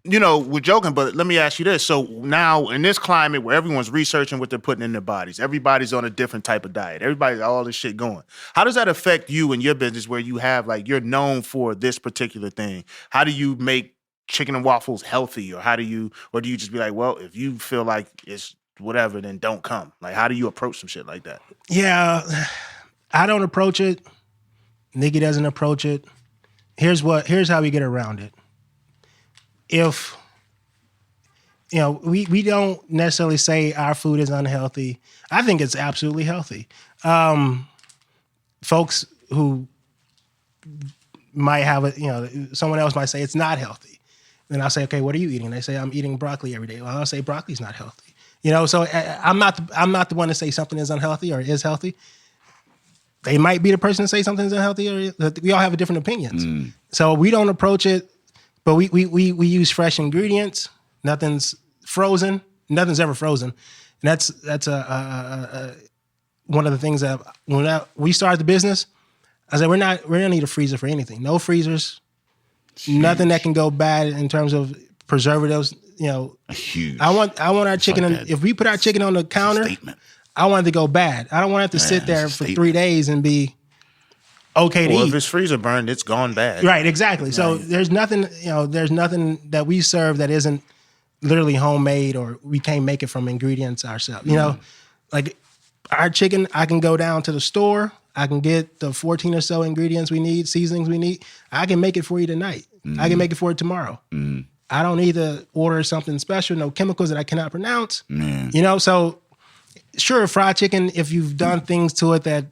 You know, we're joking, but let me ask you this. So now in this climate where everyone's researching what they're putting in their bodies, everybody's on a different type of diet. Everybody's got all this shit going. How does that affect you and your business where you have, like, you're known for this particular thing? How do you make chicken and waffles healthy? Or do you just be like, well, if you feel like it's whatever, then don't come? Like, how do you approach some shit like that? yeah, I don't approach it. Nikki doesn't approach it. Here's how we get around it. If, you know, we don't necessarily say our food is unhealthy. I think it's absolutely healthy. Folks who might have it, you know, someone else might say it's not healthy. Then I'll say, okay, what are you eating? And they say, I'm eating broccoli every day. Well, I'll say broccoli's not healthy. You know, so I'm not the one to say something is unhealthy or is healthy. They might be the person to say something is unhealthy, or we all have different opinions. So we don't approach it. But we use fresh ingredients. Nothing's frozen. Nothing's ever frozen. And that's one of the things that when we started the business, I said we don't need a freezer for anything. No freezers. Huge. Nothing that can go bad in terms of preservatives. You know, Huge. I want our chicken. Like If we put our chicken on the counter, I want it to go bad. I don't want it to sit there for 3 days and be okay to eat. If it's freezer burned, it's gone bad. Right, exactly. So there's nothing that we serve that isn't literally homemade, or we can't make it from ingredients ourselves. You know, like our chicken, I can go down to the store, I can get the 14 or so ingredients we need, seasonings we need. I can make it for you tonight. I can make it for you tomorrow. I don't need to order something special, no chemicals that I cannot pronounce. You know, so sure, fried chicken, if you've done things to it that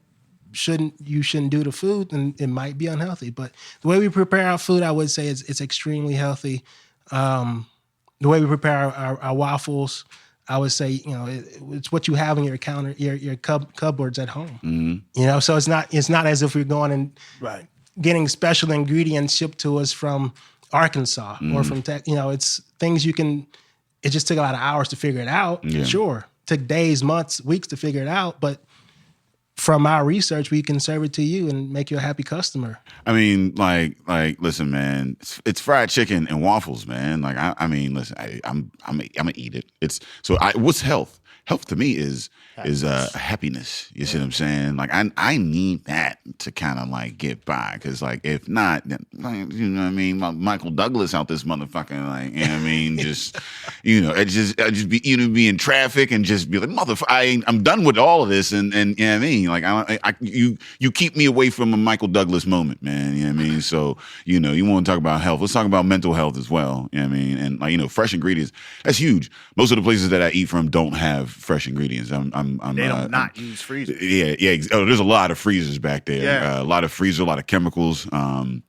you shouldn't do to food, then it might be unhealthy. But the way we prepare our food, I would say it's extremely healthy. The way we prepare our waffles, I would say, you know, it's what you have in your counter, your cupboards at home. You know, so it's not as if we're going and getting special ingredients shipped to us from Arkansas or from you know, it's things you can. It just took a lot of hours to figure it out. Sure, it took days, months, weeks to figure it out, but from our research, we can serve it to you and make you a happy customer. I mean, like, listen, man, it's fried chicken and waffles, man. Like, I mean, listen, I'm gonna eat it. What's health? Health to me is happiness. You see what I'm saying? Like, I need that to kind of like get by, because like if not, then, you know what I mean? Michael Douglas out this motherfucking, like, you know what I mean? Just, you know, I just be in traffic and just be like, motherfucker, I'm done with all of this, and you know what I mean? Like, you keep me away from a Michael Douglas moment, man. You know what I mean? So, you know, you want to talk about health? Let's talk about mental health as well. You know what I mean? And like, you know, fresh ingredients, that's huge. Most of the places that I eat from don't have fresh ingredients. They don't not use freezers. Yeah. Oh, there's a lot of freezers back there. Yeah. A lot of freezer, a lot of chemicals. So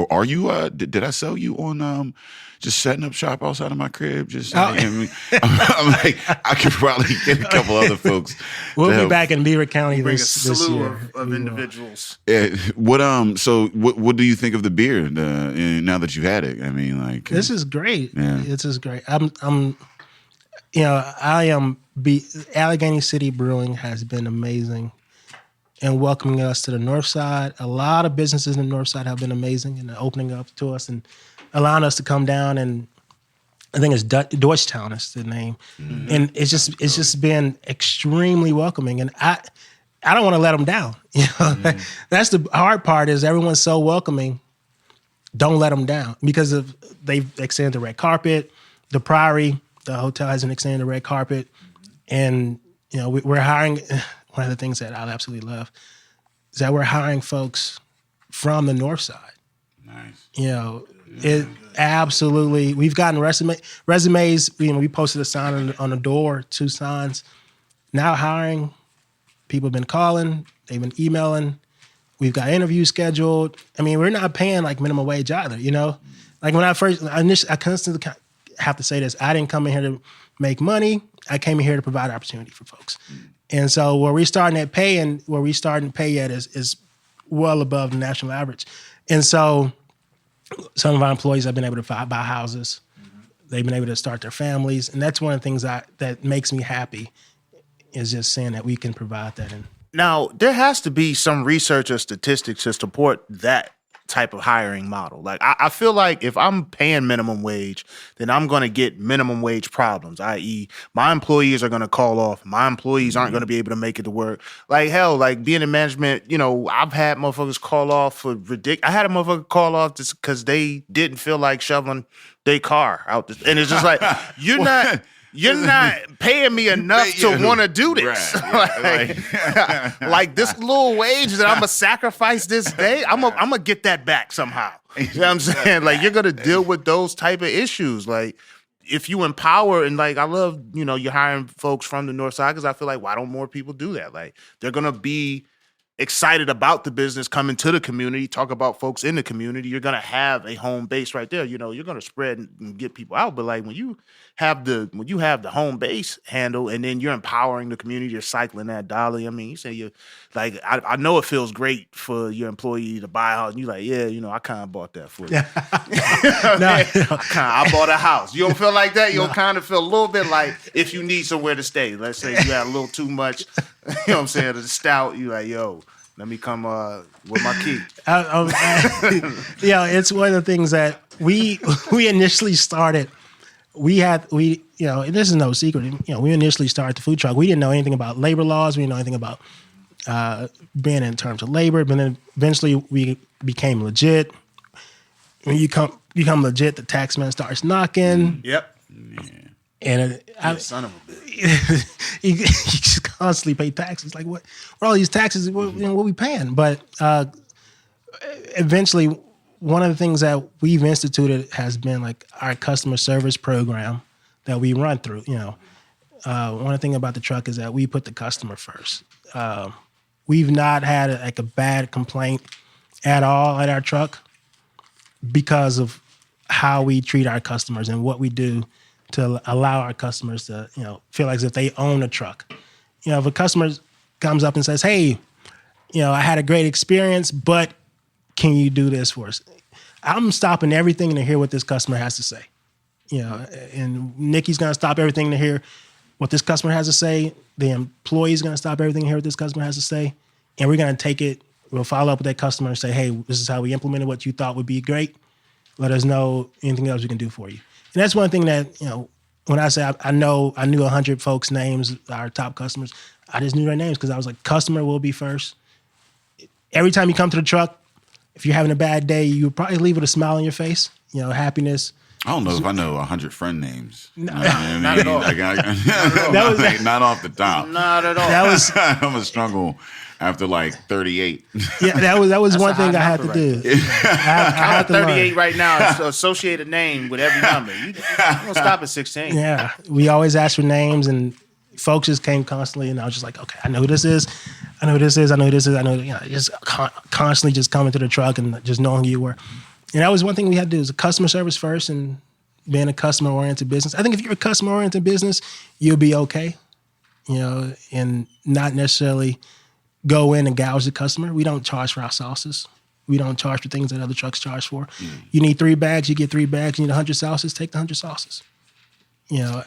are you? Did I sell you on just setting up shop outside of my crib? Just I'm like, I could probably get a couple other folks. We'll be back in Beaver County Bring this a slew year. of individuals. Yeah. What do you think of the beer now that you've had it? I mean, like, This is great. Yeah. This is great. Allegheny City Brewing has been amazing in welcoming us to the North Side. A lot of businesses in the North Side have been amazing in opening up to us and allowing us to come down and I think it's Deutschtown is the name, and it's just been extremely welcoming, and I don't want to let them down. You know, that's the hard part is everyone's so welcoming. Don't let them down because they've extended the red carpet. The Priory, the hotel has extended the red carpet, and you know we're hiring. One of the things that I absolutely love is that we're hiring folks from the North Side. Nice. You know, it absolutely. We've gotten resumes. You know, we posted a sign on the door, 2 signs. Now hiring, people have been calling, they've been emailing. We've got interviews scheduled. I mean, we're not paying like minimum wage either. You know, like when I constantly have to say this. I didn't come in here to make money. I came in here to provide opportunity for folks. And so where we're starting to pay at is well above the national average. And so some of our employees have been able to buy houses. They've been able to start their families. And that's one of the things that makes me happy is just saying that we can provide that. Now, there has to be some research or statistics to support that type of hiring model. Like, I feel like if I'm paying minimum wage, then I'm going to get minimum wage problems, i.e. my employees are going to call off. My employees aren't going to be able to make it to work. Like, hell, like being in management, you know, I've had motherfuckers call off for ridiculous. I had a motherfucker call off just because they didn't feel like shoveling their car out. And it's just like, you're not paying me enough to want to do this. Right. Like this little wage that I'm gonna sacrifice this day, I'm gonna get that back somehow. You know what I'm saying? Like you're gonna deal with those type of issues. Like if you empower and like I love, you know, you're hiring folks from the North Side because I feel like why don't more people do that? Like they're gonna be excited about the business coming to the community, talk about folks in the community. You're gonna have a home base right there. You know, you're gonna spread and get people out. But like when you have the home base handle and then you're empowering the community, you're cycling that dollar. I mean, you say you like I know it feels great for your employee to buy a house and you're like, yeah, you know, I kind of bought that for you. I bought a house. You don't feel like that? You'll kind of feel a little bit like if you need somewhere to stay. Let's say you had a little too much, you know what I'm saying, the stout, you like, yo, let me come with my key. Yeah, it's one of the things that we initially started. We you know, and this is no secret. You know, we initially started the food truck. We didn't know anything about labor laws. We didn't know anything about being in terms of labor. But then eventually we became legit. When you become legit, the tax man starts knocking. Yep. And son of a bitch. you just constantly pay taxes. Like what all these taxes? What we paying? But eventually, one of the things that we've instituted has been like our customer service program that we run through. You know, one thing about the truck is that we put the customer first. We've not had a bad complaint at all at our truck because of how we treat our customers and what we do to allow our customers to, you know, feel like as if they own a truck. You know, if a customer comes up and says, hey, you know, I had a great experience, but can you do this for us? I'm stopping everything to hear what this customer has to say. You know, and Nikki's going to stop everything to hear what this customer has to say. The employee's going to stop everything to hear what this customer has to say. And we're going to take it, we'll follow up with that customer and say, hey, this is how we implemented what you thought would be great. Let us know anything else we can do for you. And that's one thing that, you know, when I say I knew 100 folks' names, our top customers, I just knew their names because I was like, customer will be first. Every time you come to the truck, if you're having a bad day, you would probably leave with a smile on your face, you know, happiness. I don't know if I know 100 friend names. No, not at all. Not off the top. Not at all. That was I'm a struggle after like 38. Yeah, that was one thing I had to do. I had to 38 learn. right now. It's associate a name with every number. You don't stop at 16. Yeah, we always ask for names, and folks just came constantly, and I was just like, okay, I know who this is. I know who this is. I know who this is. I know, you know, just constantly just coming to the truck and just knowing who you were. And that was one thing we had to do is customer service first and being a customer-oriented business. I think if you're a customer-oriented business, you'll be okay, you know, and not necessarily go in and gouge the customer. We don't charge for our sauces. We don't charge for things that other trucks charge for. You need 3 bags, you get 3 bags. You need 100 sauces, take the 100 sauces. You know,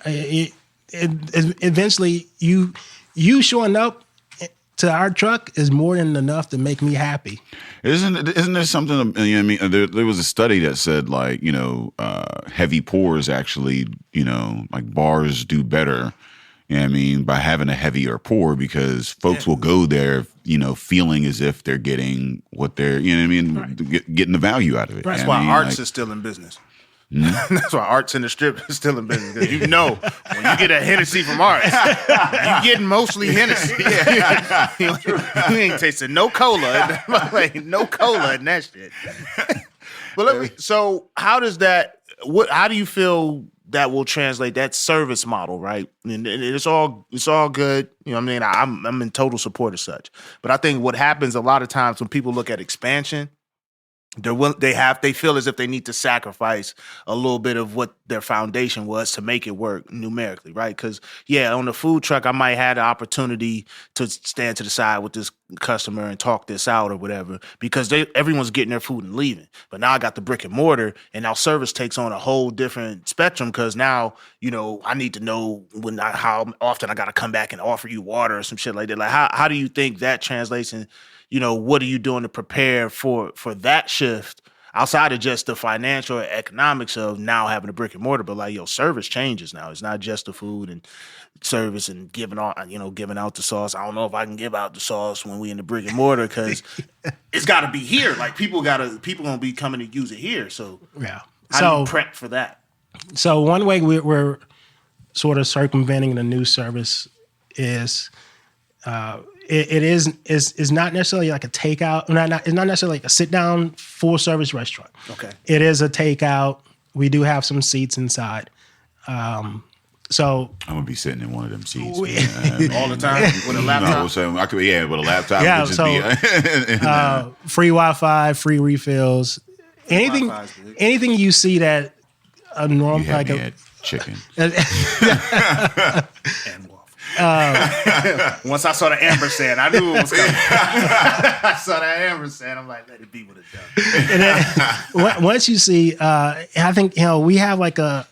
eventually you showing up to our truck is more than enough to make me happy. Isn't there something? You know what I mean, there was a study that said like heavy pours actually like bars do better. You know what I mean, by having a heavier pour because folks will go there, feeling as if they're getting what they're, getting the value out of it. That's You know why what I mean? Arts is still in business. That's why Arts in the Strip is still in business. Because when you get a Hennessy from Arts, you getting mostly Hennessy. you ain't tasting no cola. Like, no cola in that shit. But so how does that? How do you feel that will translate that service model, right? And it's all good. You know what I mean? I'm in total support of such. But I think what happens a lot of times when people look at expansion, they feel as if they need to sacrifice a little bit of what their foundation was to make it work numerically, right? Because on the food truck, I might have the opportunity to stand to the side with this customer and talk this out or whatever, because everyone's getting their food and leaving. But now I got the brick and mortar, and now service takes on a whole different spectrum because now I need to know how often I got to come back and offer you water or some shit like that. Like how do you think that translates in? What are you doing to prepare for that shift outside of just the financial or economics of now having a brick and mortar, but like service changes now. It's not just the food and service and giving out the sauce. I don't know if I can give out the sauce when we in the brick and mortar because it's got to be here. Like people gonna be coming to use it here. So how do you prep for that? So one way we're sort of circumventing the new service is. It is not necessarily like a takeout. It's not necessarily like a sit down full service restaurant. Okay. It is a takeout. We do have some seats inside. So I'm gonna be sitting in one of them seats all the time with a laptop. No, so I could, with a laptop. Yeah, would just be, free Wi-Fi, free refills. Anything you see that a normal you had me at chicken. And once I saw the ampersand, I knew it was coming. I saw that ampersand. I'm like, let it be what it does. And once you see, I think we have like a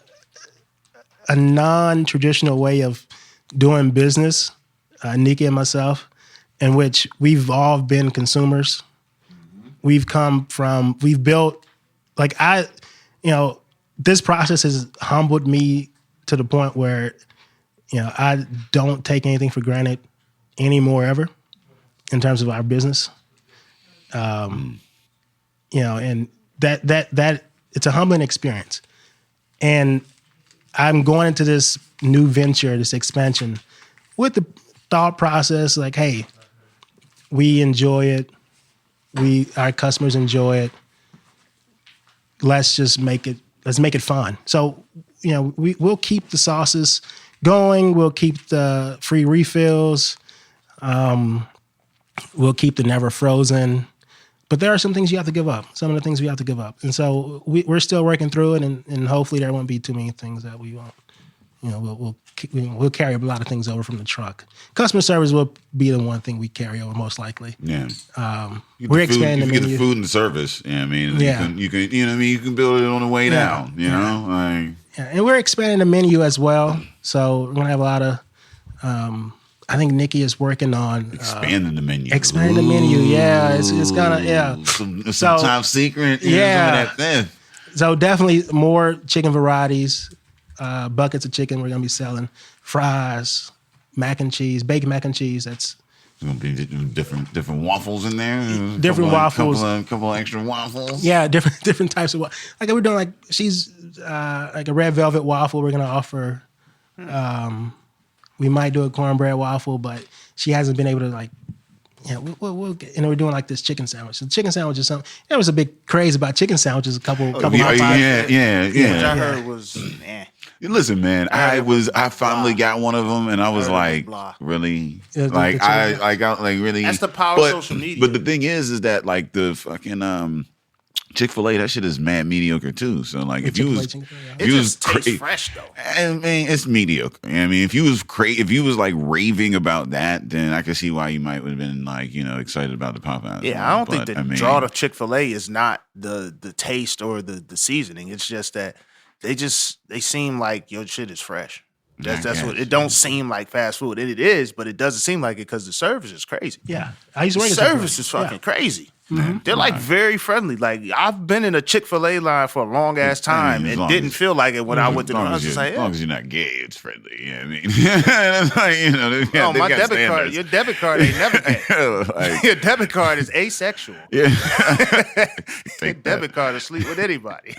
non-traditional way of doing business, Nikki and myself, in which we've all been consumers. Mm-hmm. We've built, this process has humbled me to the point where. I don't take anything for granted anymore ever in terms of our business. And that it's a humbling experience. And I'm going into this new venture, this expansion with the thought process like, hey, we enjoy it. Our customers enjoy it. Let's make it fun. So, we'll keep the sauces going. We'll keep the free refills. We'll keep the never frozen. But there are some things you have to give up. Some of the things we have to give up. And so we're still working through it, and hopefully there won't be too many things that we won't. We'll carry a lot of things over from the truck. Customer service will be the one thing we carry over most likely. Yeah. We're expanding. You get the food and the service. You can build it on the way down. And we're expanding the menu as well. So we're gonna have a lot of. I think Nikki is working on expanding the menu. Expanding the menu, yeah. It's gonna, Some top secret. Some of that thing. So definitely more chicken varieties, buckets of chicken we're gonna be selling, fries, mac and cheese, baked mac and cheese. That's gonna be different waffles in there. Different waffles. Couple extra waffles. Yeah, different types of waffles. Like we're doing she's like a red velvet waffle. We're gonna offer. We might do a cornbread waffle, but she hasn't been able to we'll get, we're doing this chicken sandwich. The chicken sandwich is something. There was a big craze about chicken sandwiches. Yeah. Which I heard was. Listen, man, I finally got one of them, and I was like, really, I got really. That's the power of social media. But the thing is that the fucking Chick-fil-A, that shit is mad mediocre too. So if you was tastes fresh though. I mean, it's mediocre. I mean, if you was raving about that, then I could see why you might have been excited about the Popeyes. Yeah, I don't think the draw to Chick-fil-A is not the taste or the seasoning. It's just that they seem like your shit is fresh. That's what it don't seem like fast food. It is, but it doesn't seem like it because the service is crazy. Yeah, I used to work The at Chick-fil-A. service is fucking crazy. Mm-hmm. They're like very friendly. Like I've been in a Chick-fil-A line for a long ass time as and long didn't as- feel like it when I went to the As long house. as, It's like, as long yeah. as you're not gay, it's friendly. You know what I mean? It's like, you know, they No, my got debit card. standards. Your debit card ain't never gay. Like, Your debit card is asexual. yeah. Your Take debit that. card is sleep with anybody.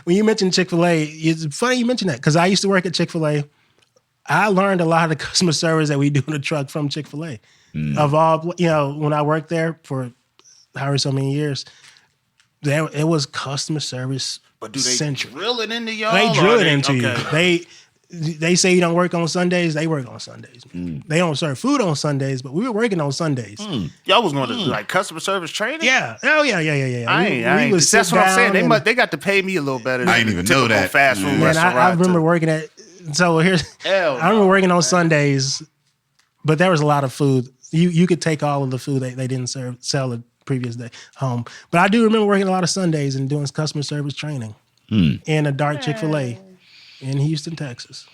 When you mentioned Chick-fil-A, it's funny you mentioned that because I used to work at Chick-fil-A. I learned a lot of the customer service that we do in the truck from Chick-fil-A. Of all, when I worked there for however so many years, it was customer service But do they centric. drill it into y'all? They or drill it into okay. you. They say you don't work on Sundays. They work on Sundays. They don't serve food on Sundays, but we were working on Sundays. Y'all was going to like customer service training? Yeah. Oh yeah. I ain't. would That's sit what I'm saying. down They got to pay me a little better. Than I didn't even typical know that. Fast food Man, restaurant. I remember working at. So here's. Hell I remember working on Sundays, but there was a lot of food. You could take all of the food they didn't sell the previous day home. But I do remember working a lot of Sundays and doing customer service training in a dark Chick-fil-A in Houston, Texas.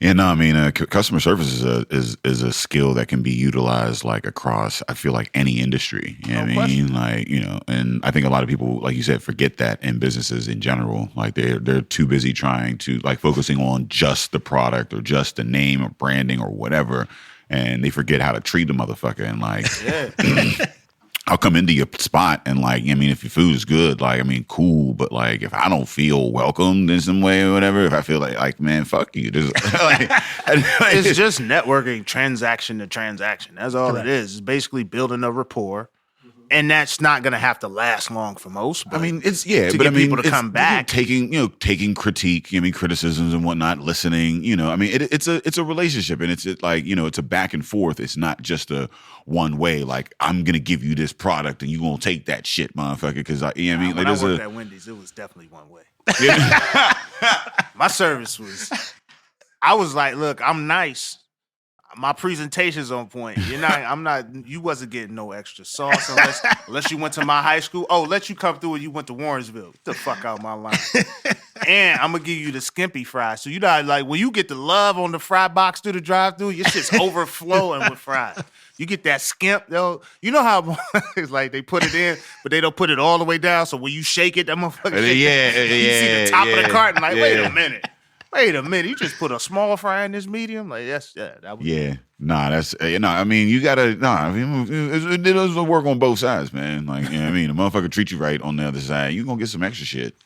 Yeah, no, I mean, customer service is a skill that can be utilized like across, I feel like, any industry. You know what I mean? Like, and I think a lot of people, like you said, forget that in businesses in general. Like they're too busy trying to like focusing on just the product or just the name or branding or whatever, and they forget how to treat the motherfucker. And like, I'll come into your spot and like, I mean, if your food is good, like, I mean, cool. But like, if I don't feel welcomed in some way or whatever, if I feel like man, fuck you. It's just networking transaction to transaction. That's all it is. It's basically building a rapport. And that's not going to have to last long for most. But I mean, it's to but get I mean, people to come back. taking critique, criticisms and whatnot, listening. I mean, it's a relationship, and it's like it's a back and forth. It's not just a one way. Like I'm gonna give you this product, and you gonna take that shit, motherfucker. Because I mean, like when I there's worked at Wendy's, it was definitely one way. yeah, My service was. I was like, look, I'm nice. My presentation's on point. I'm not. You wasn't getting no extra sauce unless you went to my high school. Oh, let you come through and you went to Warrensville. Get the fuck out of my line. And I'm gonna give you the skimpy fries. So like when you get the love on the fry box through the drive-through, your shit's overflowing with fries. You get that skimp, though. You know how it's like they put it in, but they don't put it all the way down. So when you shake it, that motherfucker. You see the top of the carton. Like, wait a minute. You just put a small fry in this medium? Like, that was Nah, that's I mean, you gotta I mean, it doesn't work on both sides, man. Like, what I mean, the motherfucker treat you right on the other side, you gonna get some extra shit.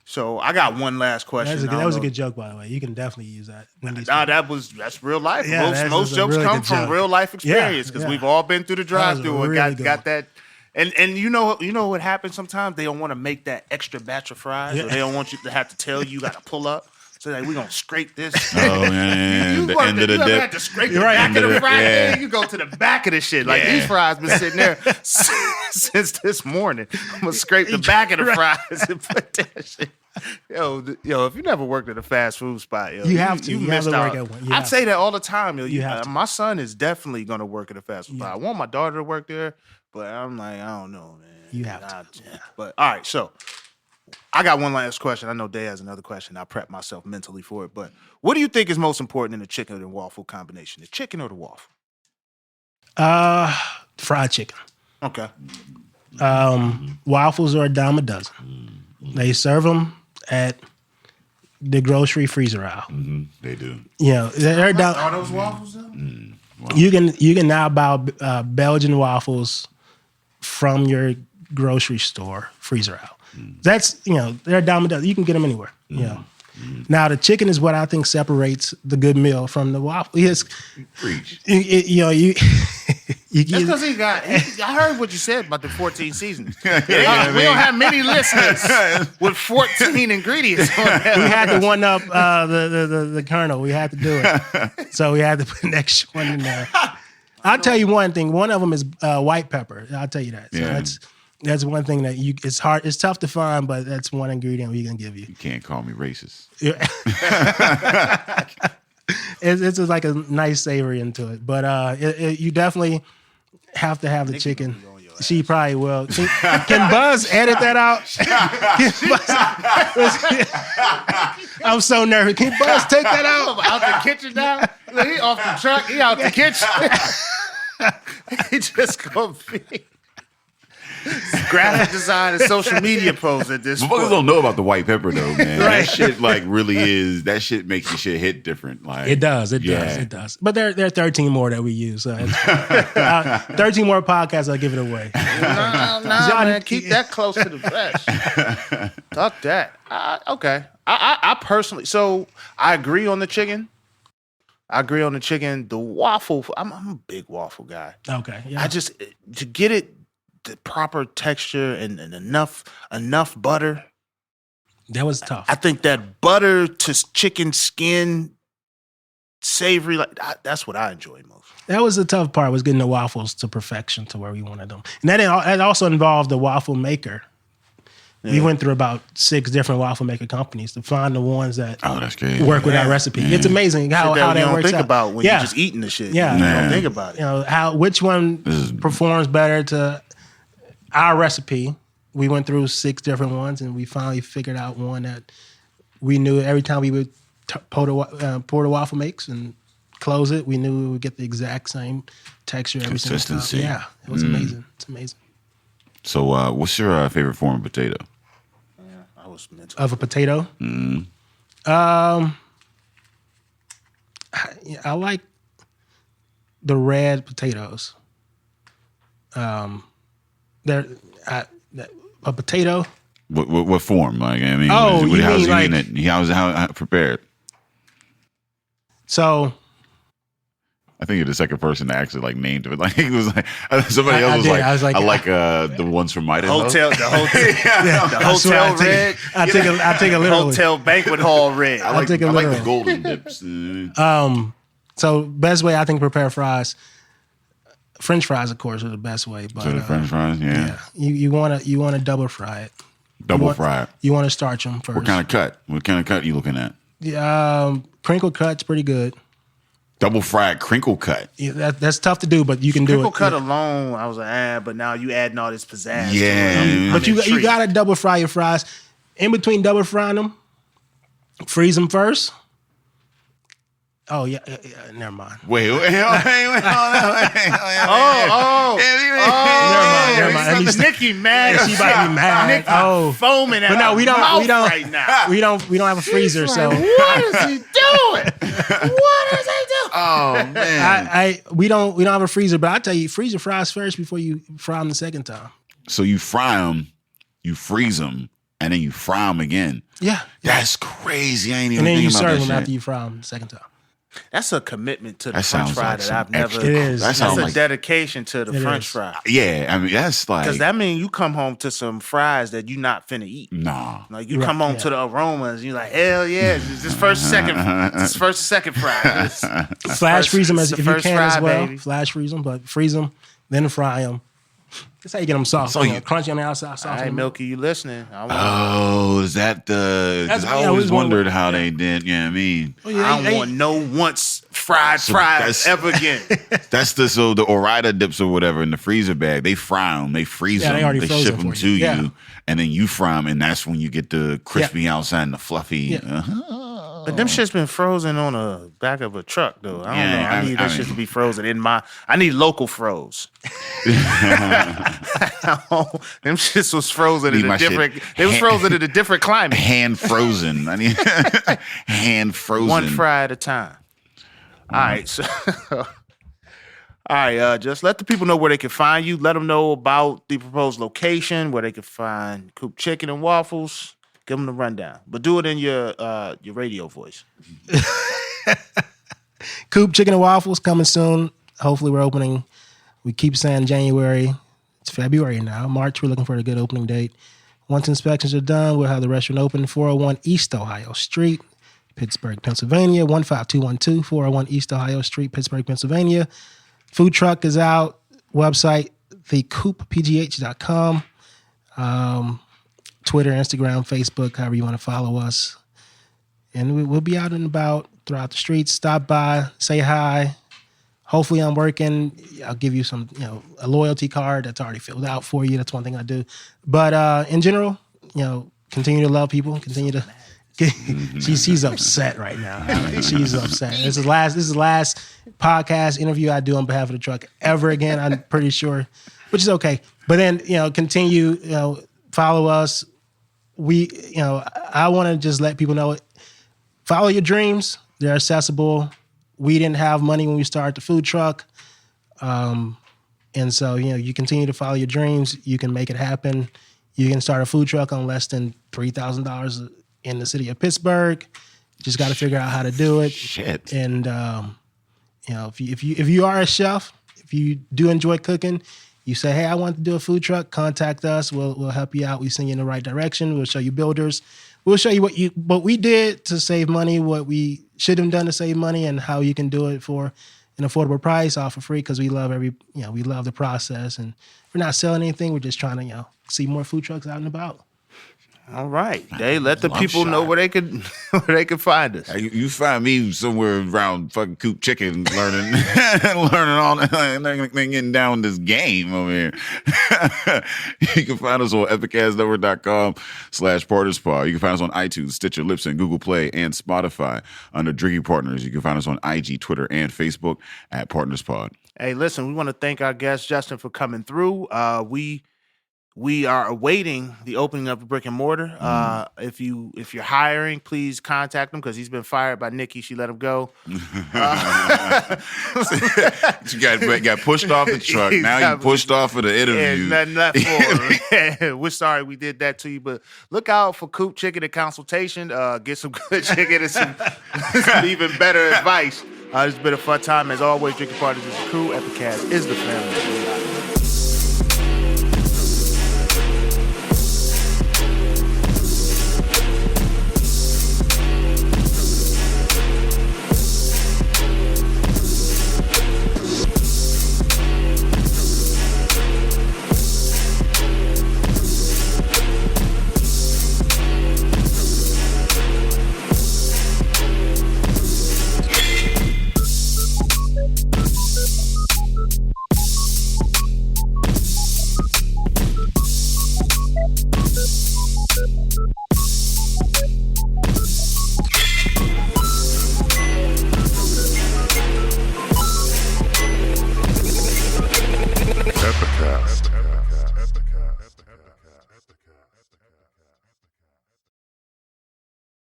So I got one last question. That was a good joke, by the way. You can definitely use that. That's real life. Yeah, most a jokes really come good from joke. real life experience because we've all been through the drive-through and really got that. And you know what happens sometimes? They don't want to make that extra batch of fries, or they don't want you to have to tell you got to pull up. So like, we're going to scrape this. Oh, man. The end of the you ever dip. had to scrape the back of the fry pan? You go to the back of the shit. Like, these fries been sitting there since this morning. I'm going to scrape the back of the fries and put that shit. Yo, if you never worked at a fast food spot, you have to. You You missed have to out. work at one. I'd say that all the time. You have to. My son is definitely going to work at a fast food spot. I want my daughter to work there, but I'm like, I don't know, man. You have to. But all right, so I got one last question. I know Day has another question. I prepped myself mentally for it. But what do you think is most important in the chicken and waffle combination? The chicken or the waffle? Fried chicken. Okay. Waffles are a dime a dozen. They serve them at the grocery freezer aisle. Mm-hmm. They do. They're down. Are those waffles though? Wow. You can now buy Belgian waffles from your grocery store freezer aisle. That's they're a dime a dozen. You can get them anywhere. Now the chicken is what I think separates the good meal from the waffle. Yes, Preach. That's because I heard what you said about the 14 seasons. We don't have many listeners with 14 ingredients on that. we had to one up the kernel. We had to do it, so we had to put an extra one in there. I'll tell you one thing. One of them is white pepper. I'll tell you that. So that's one thing that it's hard. It's tough to find, but that's one ingredient we can give you. You can't call me racist. It's just like a nice savory into it, but you definitely have to have the chicken. On your She probably will. Can Buzz edit that out? I'm so nervous. Can Buzz take that out? Out the kitchen now? Look, he off the truck. He out the kitchen. He just gonna be graphic design and social media posts at this Motherfuckers point. don't know about the white pepper though, man. Right. That shit like really is. That shit makes the shit hit different. Like It does. It does. But there are 13 more that we use. So 13 more podcasts. I'll give it away. No, man. Keep that close to the vest. Fuck that. Okay. I personally, so I agree on the chicken. The waffle, I'm a big waffle guy. Okay. Yeah. I just, to get it the proper texture and enough butter. That was tough. I think that butter to chicken skin savory, that's what I enjoy most. That was the tough part, was getting the waffles to perfection to where we wanted them. And that also involved the waffle maker. Yeah. We went through about 6 different waffle maker companies to find the ones that that's crazy. work with our recipe. Yeah. It's amazing how that works out. You don't think about when you're just eating the shit. Yeah. You don't think about it. Which one performs better to our recipe. We went through 6 different ones, and we finally figured out one that we knew every time we would pour the waffle mix and close it, we knew we would get the exact same texture every single time. Consistency. Yeah, it was amazing. It's amazing. So, what's your favorite form of potato? I was mental. Of a potato? I like the red potatoes. A potato. What form? Like, I mean, how's you mean eating it? How prepared? So I think you're the second person to actually like named it. Like it was like somebody else was like, I like the ones from Idaho. The hotel red. I take a literally. Hotel banquet hall red. I like the golden dips. So best way I think to prepare fries. French fries, of course, are the best way. But So the French fries, yeah. You want to double fry it. Double fry it. You want to starch them first. What kind of cut? What kind of cut are you looking at? Crinkle cut's pretty good. Double fried crinkle cut. Yeah, that's tough to do, but you can do it. Crinkle cut alone, I was like, but now you adding all this pizzazz. Yeah. But you got to double fry your fries. In between double frying them, freeze them first. Oh, yeah, never mind. Wait. Never mind. Nikki mad. She might be mad. Nikki foaming at but no, we don't right now. We don't have a freezer, so what is he doing? Oh man. We don't have a freezer, but I tell you, freeze your fries first before you fry them the second time. So you fry them, you freeze them, and then you fry them again. Yeah. That's crazy. I ain't even And then thinking you about serve that them shit. after you fry them the second time. That's a commitment to the That French sounds fry like that some I've never. extra- It is. That That's sounds a like dedication to the It French is. fry. yeah. I mean that's like Because that means you come home to some fries that you not finna eat. nah. Like you come home to the aromas, you're like, hell yeah, it's this first second fry. Flash freeze them it's if the you first can as fry, well. baby. Flash freeze them, but freeze them, then fry them. That's how you get them soft. So you- crunchy on the outside, soft All on right, the middle. Milky, you listening? Oh, is that the? Because That's- I yeah, always we was wondered how they did. Yeah, I mean, Oh, yeah, I don't want no once fried So fries that's- ever again. that's the Orida dips or whatever in the freezer bag. They fry them, they freeze Yeah, them, they already they frozen ship them for to you. you, Yeah. and then you fry them, and that's when you get the crispy outside and the fluffy. Yeah. But them shit's been frozen on the back of a truck, though. I don't know. I need that shit to be frozen in my. I need local froze. Them shits was frozen Need in my a shit different. They was frozen in a different climate. Hand frozen. I need hand frozen. One fry at a time. All right, so. All right, just let the people know where they can find you. Let them know about the proposed location, where they can find Coop Chicken and Waffles. Give them the rundown, but do it in your radio voice. Coop Chicken and Waffles coming soon. Hopefully we're opening. We keep saying January. It's February now. March, we're looking for a good opening date. Once inspections are done, we'll have the restaurant open 401 East Ohio Street, Pittsburgh, Pennsylvania, 15212, 401 East Ohio Street, Pittsburgh, Pennsylvania. Food truck is out. Website, thecooppgh.com. Twitter, Instagram, Facebook, however you want to follow us. And we'll be out and about throughout the streets. Stop by, say hi. hopefully I'm working. I'll give you some, a loyalty card that's already filled out for you. That's one thing I do. But in general, continue to love people. Continue to. She's upset right now. She's upset. This is the last podcast interview I do on behalf of the truck ever again. I'm pretty sure, which is okay. But then continue. Follow us. I want to just let people know. Follow your dreams. They're accessible. We didn't have money when we started the food truck. And so, you continue to follow your dreams. You can make it happen. You can start a food truck on less than $3,000 in the city of Pittsburgh. Just got to figure out how to do it. Shit. And, if you are a chef, if you do enjoy cooking, you say, hey, I want to do a food truck, contact us. We'll help you out. We send you in the right direction. We'll show you builders. We'll show you what we did to save money, what we should have done to save money, and how you can do it for an affordable price, all for free, because we love we love the process, and we're not selling anything. We're just trying to see more food trucks out and about. All right, Dave. Let the people know where they could find us. You find me somewhere around fucking Coop Chicken, learning all, getting down this game over here. You can find us on epicastnetwork.com/PartnersPod. You can find us on iTunes, Stitcher, Libsyn, Google Play, and Spotify under Drinking Partners. You can find us on IG, Twitter, and Facebook at PartnersPod. Hey, listen, we want to thank our guest Justin for coming through. We are awaiting the opening of a brick and mortar. If you're hiring, please contact him because he's been fired by Nikki. She let him go. You got pushed off the truck. Now you pushed off of the interview. Nothing left for him. We're sorry we did that to you, but look out for Coop Chicken and consultation. Get some good chicken and some even better advice. It's been a fun time. As always, Drinking Partners is the crew. Epicast is the family.